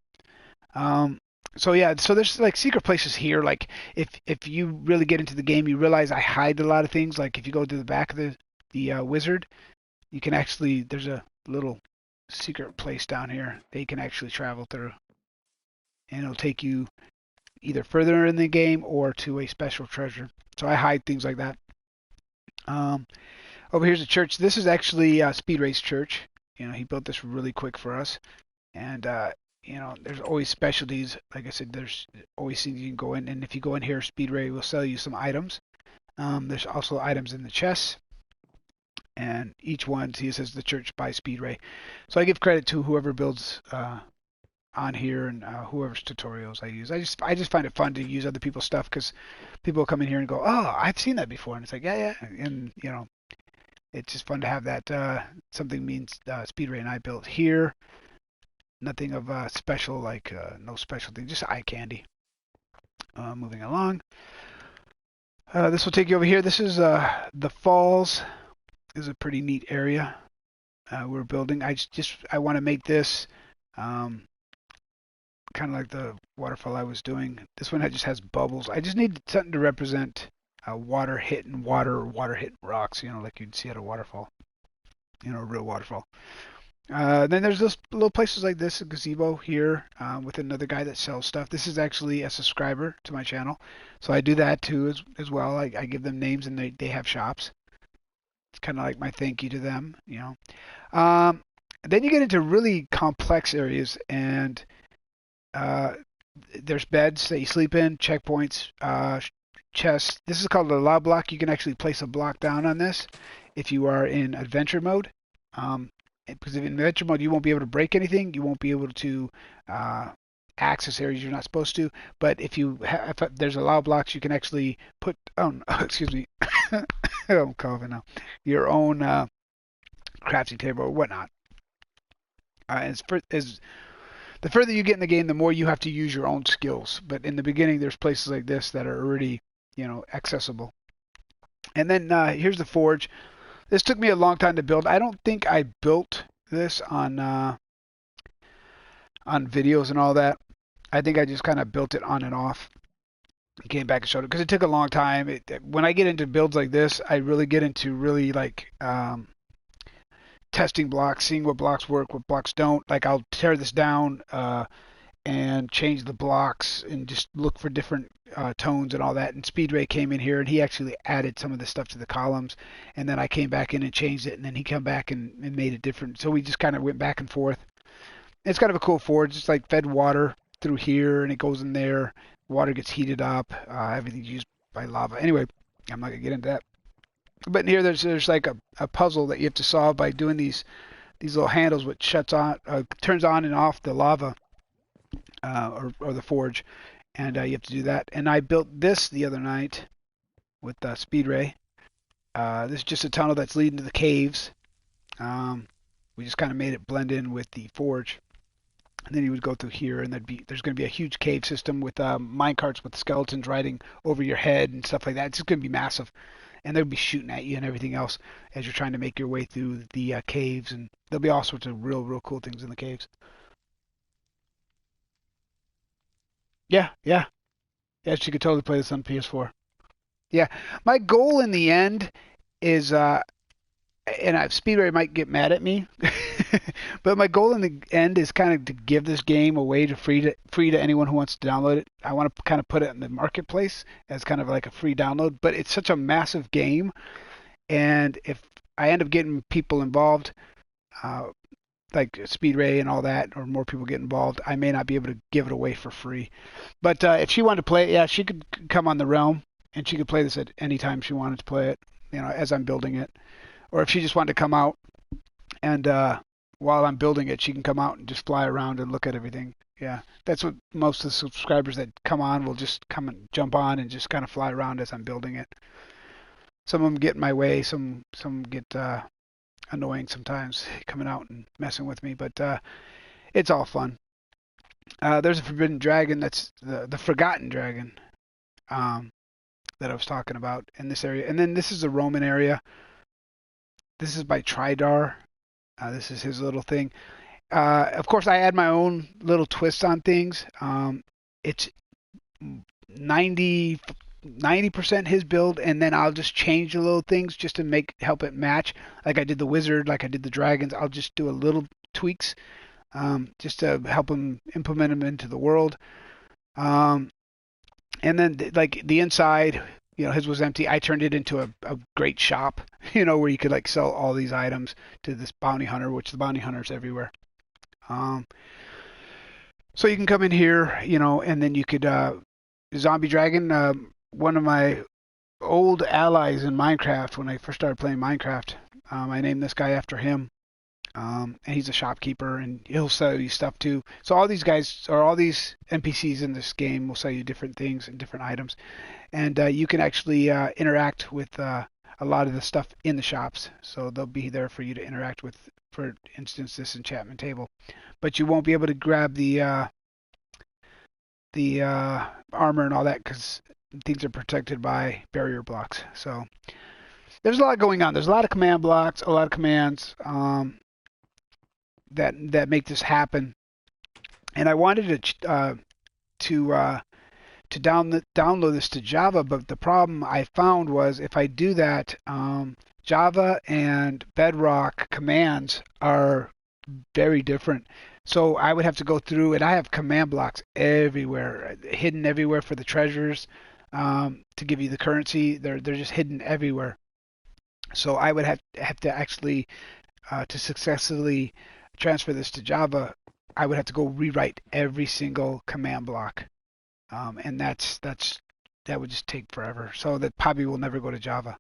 So yeah, so there's like secret places here. Like if you really get into the game, you realize I hide a lot of things. Like if you go to the back of the wizard, you can actually there's a little secret place down here that you can actually travel through, and it'll take you either further in the game or to a special treasure. So I hide things like that. Over here's a church. This is actually Speed Race Church. He built this really quick for us, and there's always specialties. Like I said, there's always things you can go in, and if you go in here, Speedray will sell you some items. There's also items in the chests, and each one, see, it says the church by Speedray. So I give credit to whoever builds on here and whoever's tutorials I use. I just find it fun to use other people's stuff because people come in here and go, oh, I've seen that before, and it's like, yeah, and it's just fun to have that. Something means Speedray and I built here. Nothing of special, like no special thing, just eye candy. Moving along. This will take you over here. This is the falls. This is a pretty neat area we're building. I want to make this kind of like the waterfall I was doing. This one just has bubbles. I just need something to represent water hitting water or water hitting rocks, like you'd see at a waterfall, a real waterfall. Then there's those little places like this, a gazebo here with another guy that sells stuff. This is actually a subscriber to my channel, so I do that too as well. I give them names and they have shops. It's kind of like my thank you to them, Then you get into really complex areas, and there's beds that you sleep in, checkpoints, chests. This is called a lava block. You can actually place a block down on this if you are in adventure mode. Because in adventure mode, you won't be able to break anything. You won't be able to access areas you're not supposed to. But if there's allow blocks, you can actually put excuse me, I'm coughing now, your own crafting table or whatnot. As the further you get in the game, the more you have to use your own skills. But in the beginning, there's places like this that are already, accessible. And then here's the forge. This took me a long time to build. I don't think I built this on videos and all that. I think I just kind of built it on and off. Came back and showed it because it took a long time. When I get into builds like this, I really get into really like testing blocks, seeing what blocks work, what blocks don't. Like I'll tear this down and change the blocks and just look for different tones and all that. And Speedray came in here and he actually added some of the stuff to the columns. And then I came back in and changed it. And then he came back and made it different. So we just kind of went back and forth. It's kind of a cool forge. It's like fed water through here and it goes in there. Water gets heated up. Everything's used by lava. Anyway, I'm not going to get into that. But in here, there's like a puzzle that you have to solve by doing these little handles, which turns on and off the lava or the forge, and you have to do that. And I built this the other night with Speedray. This is just a tunnel that's leading to the caves. We just kind of made it blend in with the forge. And then you would go through here, and there's going to be a huge cave system with minecarts with skeletons riding over your head and stuff like that. It's just going to be massive. And they'll be shooting at you and everything else as you're trying to make your way through the caves. And there'll be all sorts of real, real cool things in the caves. Yeah, yeah. Yeah, she could totally play this on PS4. Yeah. My goal in the end is, and Speedray might get mad at me, but my goal in the end is kind of to give this game away to free to anyone who wants to download it. I want to kind of put it in the marketplace as kind of like a free download, but it's such a massive game, and if I end up getting people involved, uh, like Speedray and all that, or more people get involved, I may not be able to give it away for free. But if she wanted to play it, yeah, she could come on the realm and she could play this at any time she wanted to play it, as I'm building it. Or if she just wanted to come out and while I'm building it, she can come out and just fly around and look at everything. Yeah, that's what most of the subscribers that come on will just come and jump on and just kind of fly around as I'm building it. Some of them get in my way, some get annoying sometimes, coming out and messing with me, but it's all fun. There's a forbidden dragon, that's the forgotten dragon that I was talking about in this area. And then this is the Roman area. This is by Tridar. This is his little thing. Of course, I add my own little twists on things. It's 90% his build, and then I'll just change the little things just to help it match. Like I did the wizard, like I did the dragons. I'll just do a little tweaks just to help him implement them into the world. And then like the inside, his was empty. I turned it into a great shop, where you could like sell all these items to this bounty hunter, which the bounty hunter's everywhere. So you can come in here, and then you could zombie dragon. One of my old allies in Minecraft when I first started playing Minecraft. I named this guy after him. And he's a shopkeeper, and he'll sell you stuff too. So all these guys, or all these NPCs in this game, will sell you different things and different items, and you can actually interact with a lot of the stuff in the shops. So they'll be there for you to interact with. For instance, this enchantment table, but you won't be able to grab the armor and all that because things are protected by barrier blocks. So there's a lot going on. There's a lot of command blocks, a lot of commands. That make this happen. And I wanted to download this to Java, but the problem I found was if I do that, Java and Bedrock commands are very different. So I would have to go through, and I have command blocks everywhere, hidden everywhere for the treasures, to give you the currency. They're just hidden everywhere. So I would have to actually to successfully transfer this to Java, I would have to go rewrite every single command block, and that would just take forever. So that probably will never go to Java.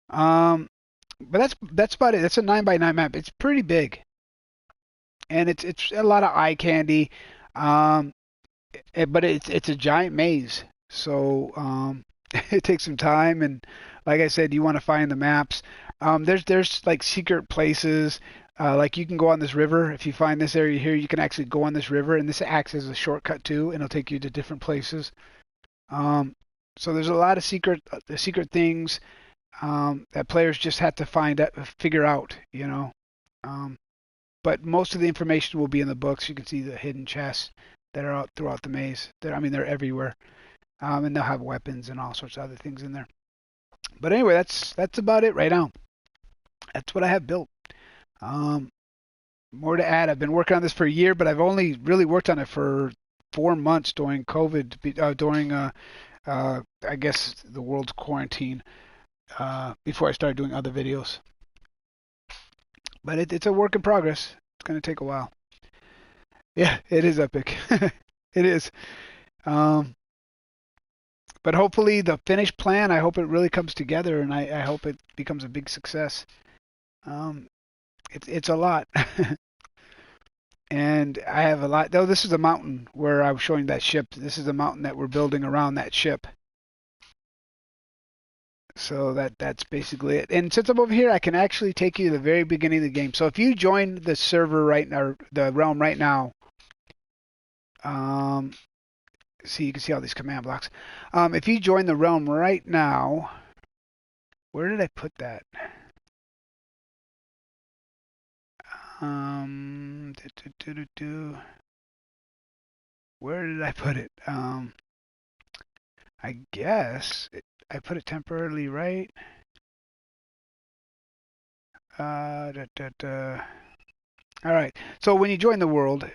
But that's about it. That's a 9 by 9 map. It's pretty big, and it's a lot of eye candy. Um, but it's a giant maze, so it takes some time. And like I said, you want to find the maps. There's like secret places. Like you can go on this river. If you find this area here, you can actually go on this river, and this acts as a shortcut too, and it'll take you to different places. Um, so there's a lot of secret things that players just have to figure out, you know. Um, but most of the information will be in the books. You can see the hidden chests that are out throughout the maze. I mean, they're everywhere, and they'll have weapons and all sorts of other things in there. But anyway, that's about it right now. That's what I have built. Um, More to add. I've been working on this for a year, but I've only really worked on it for 4 months during COVID, during I guess the world's quarantine, before I started doing other videos. But it's a work in progress. It's going to take a while. Yeah, it is epic. It is. Um, but hopefully the finished plan, I hope it really comes together, and I hope it becomes a big success. Um, it's a lot. And I have a lot. Though this is a mountain where I was showing that ship. This is a mountain that we're building around that ship. So that's basically it. And since I'm over here, I can actually take you to the very beginning of the game. So if you join the server right now, the realm right now, um, see, you can see all these command blocks. If you join the realm right now, where did I put that? Do, do, do, do. Where did I put it? I guess I put it temporarily right. Da, da, da. All right. So when you join the world,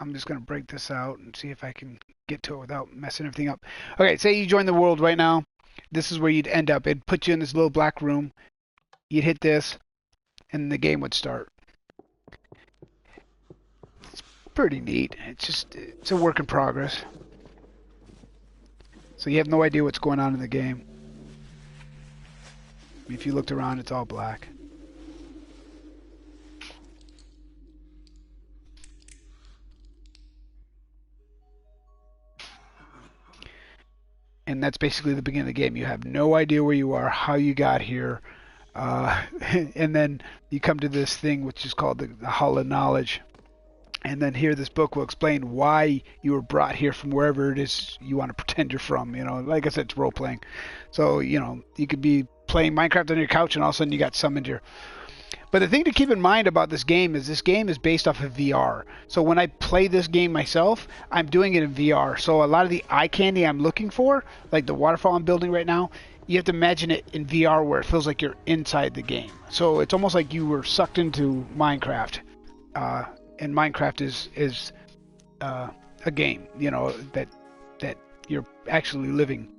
I'm just going to break this out and see if I can get to it without messing everything up. Okay, say you join the world right now. This is where you'd end up. It'd put you in this little black room. You'd hit this, and the game would start. It's pretty neat. It's a work in progress. So you have no idea what's going on in the game. If you looked around, it's all black. And that's basically the beginning of the game. You have no idea where you are, how you got here, and then you come to this thing which is called the Hall of Knowledge. And then here, this book will explain why you were brought here from wherever it is you want to pretend you're from. You know, like I said, it's role playing. So you know, you could be playing Minecraft on your couch, and all of a sudden you got summoned here. But the thing to keep in mind about this game is based off of VR. So when I play this game myself, I'm doing it in VR. So a lot of the eye candy I'm looking for, like the waterfall I'm building right now, you have to imagine it in VR where it feels like you're inside the game. So it's almost like you were sucked into Minecraft. And Minecraft is a game, you know, that you're actually living.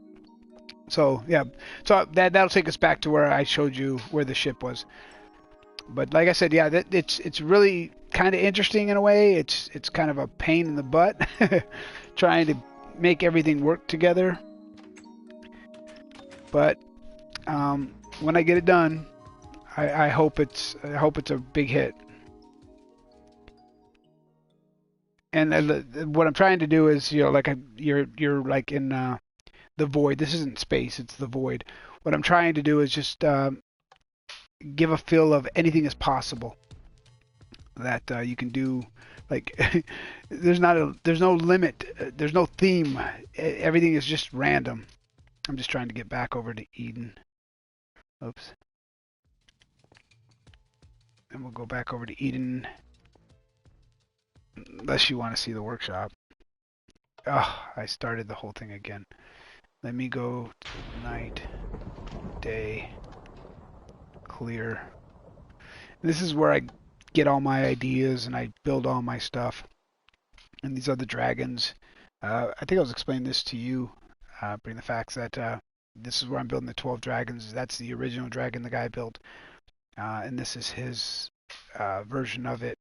So yeah, so that'll take us back to where I showed you where the ship was. But like I said, yeah, it's really kind of interesting in a way. It's kind of a pain in the butt trying to make everything work together. But when I get it done, I hope it's a big hit. And what I'm trying to do is, you know, like you're like in the void. This isn't space; it's the void. What I'm trying to do is just give a feel of anything is possible that you can do. Like there's no limit, there's no theme. Everything is just random. I'm just trying to get back over to Eden. Oops. And we'll go back over to Eden. Unless you want to see the workshop. Oh, I started the whole thing again. Let me go to night, day, clear. This is where I get all my ideas and I build all my stuff. And these are the dragons. I think I was explaining this to you, bring the facts that this is where I'm building the 12 dragons. That's the original dragon the guy built. And this is his version of it.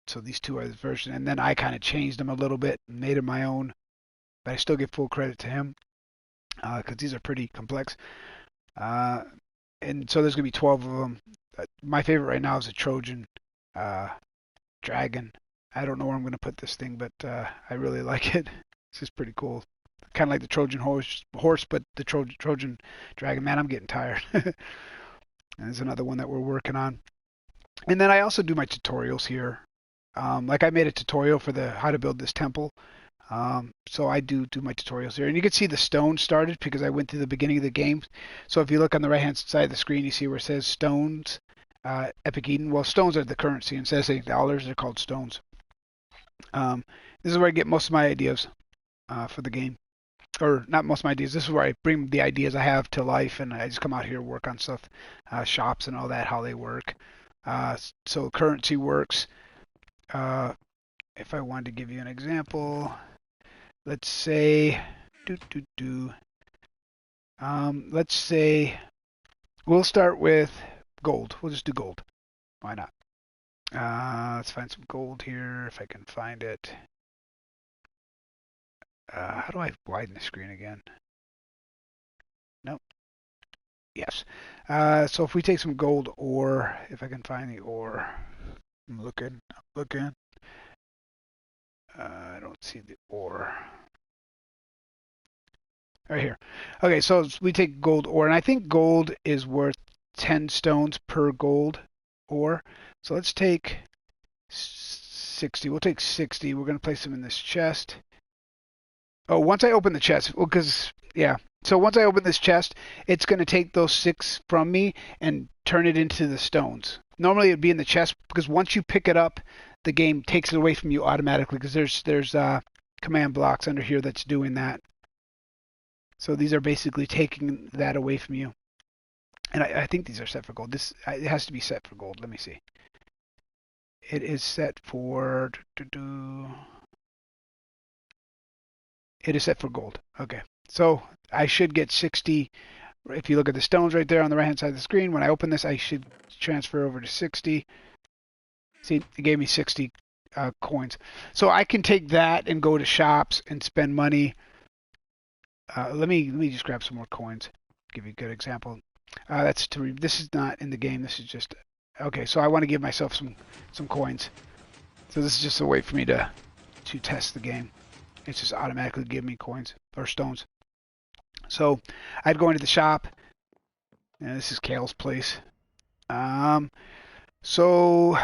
So these two are his version. And then I kind of changed them a little bit and made them my own. But I still give full credit to him because these are pretty complex. And so there's going to be 12 of them. My favorite right now is a Trojan dragon. I don't know where I'm going to put this thing, but I really like it. This is pretty cool. Kind of like the Trojan horse, but the Trojan dragon. Man, I'm getting tired. And there's another one that we're working on. And then I also do my tutorials here. Like I made a tutorial for the how to build this temple. So I do my tutorials here. And you can see the stone started because I went to the beginning of the game. So if you look on the right-hand side of the screen, you see where it says stones, Epic Eden. Well, stones are the currency. Instead of saying dollars, they're called stones. This is where I get most of my ideas for the game. Or not most of my ideas. This is where I bring the ideas I have to life, and I just come out here and work on stuff, shops and all that, how they work. So currency works. If I wanted to give you an example, let's say, let's say we'll start with gold. We'll just do gold. Why not? Let's find some gold here if I can find it. How do I widen the screen again? Nope. Yes. So if we take some gold ore, if I can find the ore, I'm looking. I don't see the ore. Right here. Okay, so we take gold ore, and I think gold is worth 10 stones per gold ore. So let's take 60. We'll take 60. We're going to place them in this chest. Oh, once I open the chest, well, because, yeah. So once I open this chest, it's going to take those 6 from me and turn it into the stones. Normally it'd be in the chest because once you pick it up, the game takes it away from you automatically because there's command blocks under here that's doing that. So these are basically taking that away from you. And I think these are set for gold. It has to be set for gold. Let me see. It is set for... It is set for gold. Okay. So I should get 60. If you look at the stones right there on the right-hand side of the screen, when I open this, I should transfer over to 60. See, it gave me 60 coins. So I can take that and go to shops and spend money. Let me just grab some more coins. Give you a good example. This is not in the game. This is just okay. So I want to give myself some coins. So this is just a way for me to test the game. It's just automatically giving me coins or stones. So I'd go into the shop. And this is Kale's place. So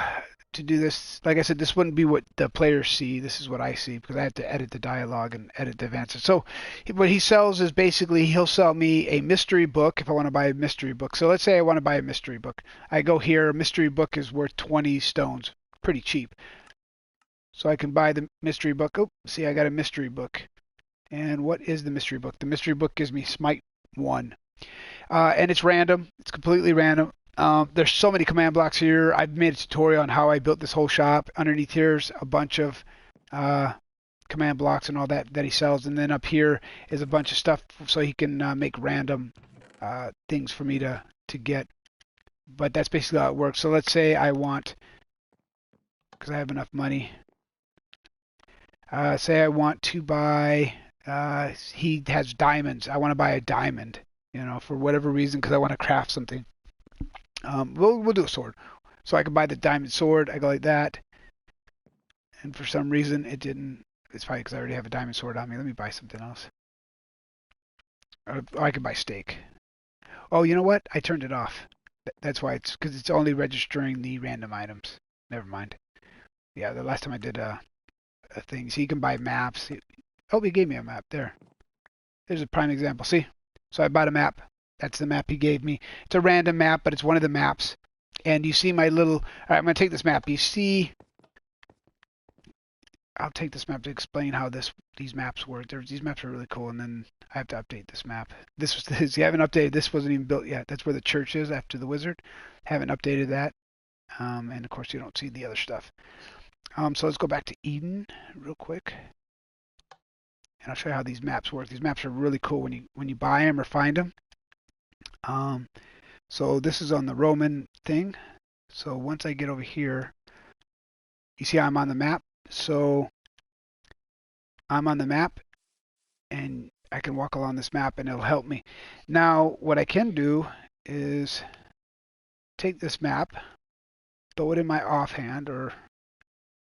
to do this, like I said, this wouldn't be what the players see. This is what I see because I have to edit the dialogue and edit the advances. So what he sells is basically he'll sell me a mystery book if I want to buy a mystery book. So let's say I want to buy a mystery book. I go here. A mystery book is worth 20 stones. Pretty cheap. So I can buy the mystery book. Oh, see, I got a mystery book. And what is the mystery book? The mystery book gives me Smite 1. And it's random. It's completely random. There's so many command blocks here. I've made a tutorial on how I built this whole shop. Underneath here's a bunch of command blocks and all that he sells. And then up here is a bunch of stuff so he can make random things for me to get. But that's basically how it works. So let's say I want, because I have enough money, say I want to buy, he has diamonds. I want to buy a diamond, for whatever reason, because I want to craft something. We'll do a sword. So I can buy the diamond sword. I go like that. And for some reason it didn't. It's probably because I already have a diamond sword on me. Let me buy something else. Or I can buy steak. Oh, you know what? I turned it off. That's why because it's only registering the random items. Never mind. Yeah, the last time I did a thing. So you can buy maps. Oh, he gave me a map there. There's a prime example. See? So I bought a map. That's the map he gave me. It's a random map, but it's one of the maps. And you see my little... All right, I'm going to take this map. You see... I'll take this map to explain how these maps work. These maps are really cool, and then I have to update this map. This was this. You haven't updated. This wasn't even built yet. That's where the church is after the wizard. Haven't updated that. And, of course, you don't see the other stuff. So let's go back to Eden real quick. And I'll show you how these maps work. These maps are really cool when you buy them or find them. So this is on the Roman thing. So once I get over here, you see I'm on the map. So I'm on the map and I can walk along this map and it'll help me. Now what I can do is take this map, throw it in my offhand or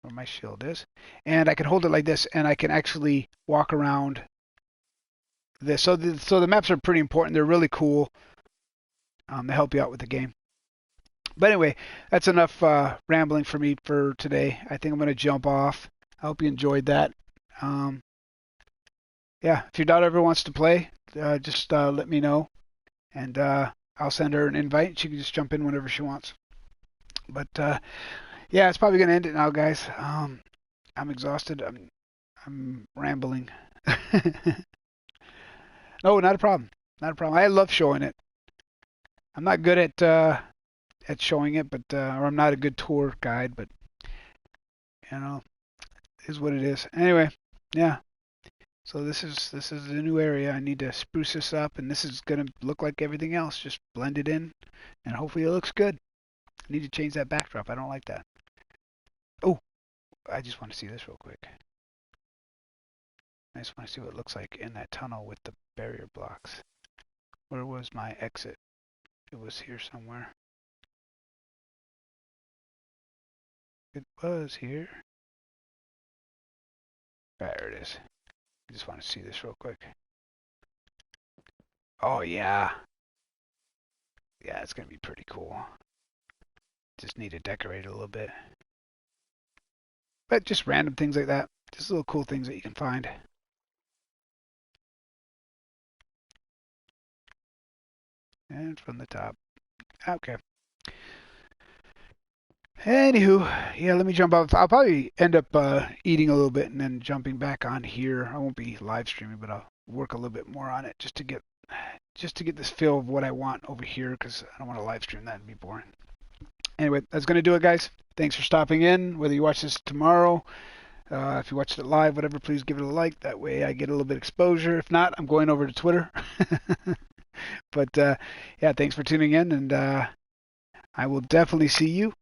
where my shield is. And I can hold it like this, and I can actually walk around this. So the maps are pretty important. They're really cool. They help you out with the game. But anyway, that's enough rambling for me for today. I think I'm going to jump off. I hope you enjoyed that. Um, yeah, if your daughter ever wants to play, just let me know, and I'll send her an invite. She can just jump in whenever she wants. But yeah, it's probably going to end it now, guys. I'm exhausted. I'm rambling. No, not a problem. Not a problem. I love showing it. I'm not good at showing it, but or I'm not a good tour guide, but you know, it is what it is. Anyway, yeah. So this is a new area. I need to spruce this up, and this is gonna look like everything else. Just blend it in, and hopefully it looks good. I need to change that backdrop. I don't like that. Oh, I just want to see this real quick. I just want to see what it looks like in that tunnel with the barrier blocks. Where was my exit? It was here somewhere. It was here. There it is. I just want to see this real quick. Oh, yeah. Yeah, it's going to be pretty cool. Just need to decorate it a little bit. But just random things like that. Just little cool things that you can find. And from the top. Okay. Anywho, yeah, let me jump off. I'll probably end up eating a little bit and then jumping back on here. I won't be live streaming, but I'll work a little bit more on it just to get this feel of what I want over here, because I don't want to live stream that and be boring. Anyway, that's going to do it, guys. Thanks for stopping in. Whether you watch this tomorrow, if you watched it live, whatever, please give it a like. That way I get a little bit of exposure. If not, I'm going over to Twitter. But yeah, thanks for tuning in, and I will definitely see you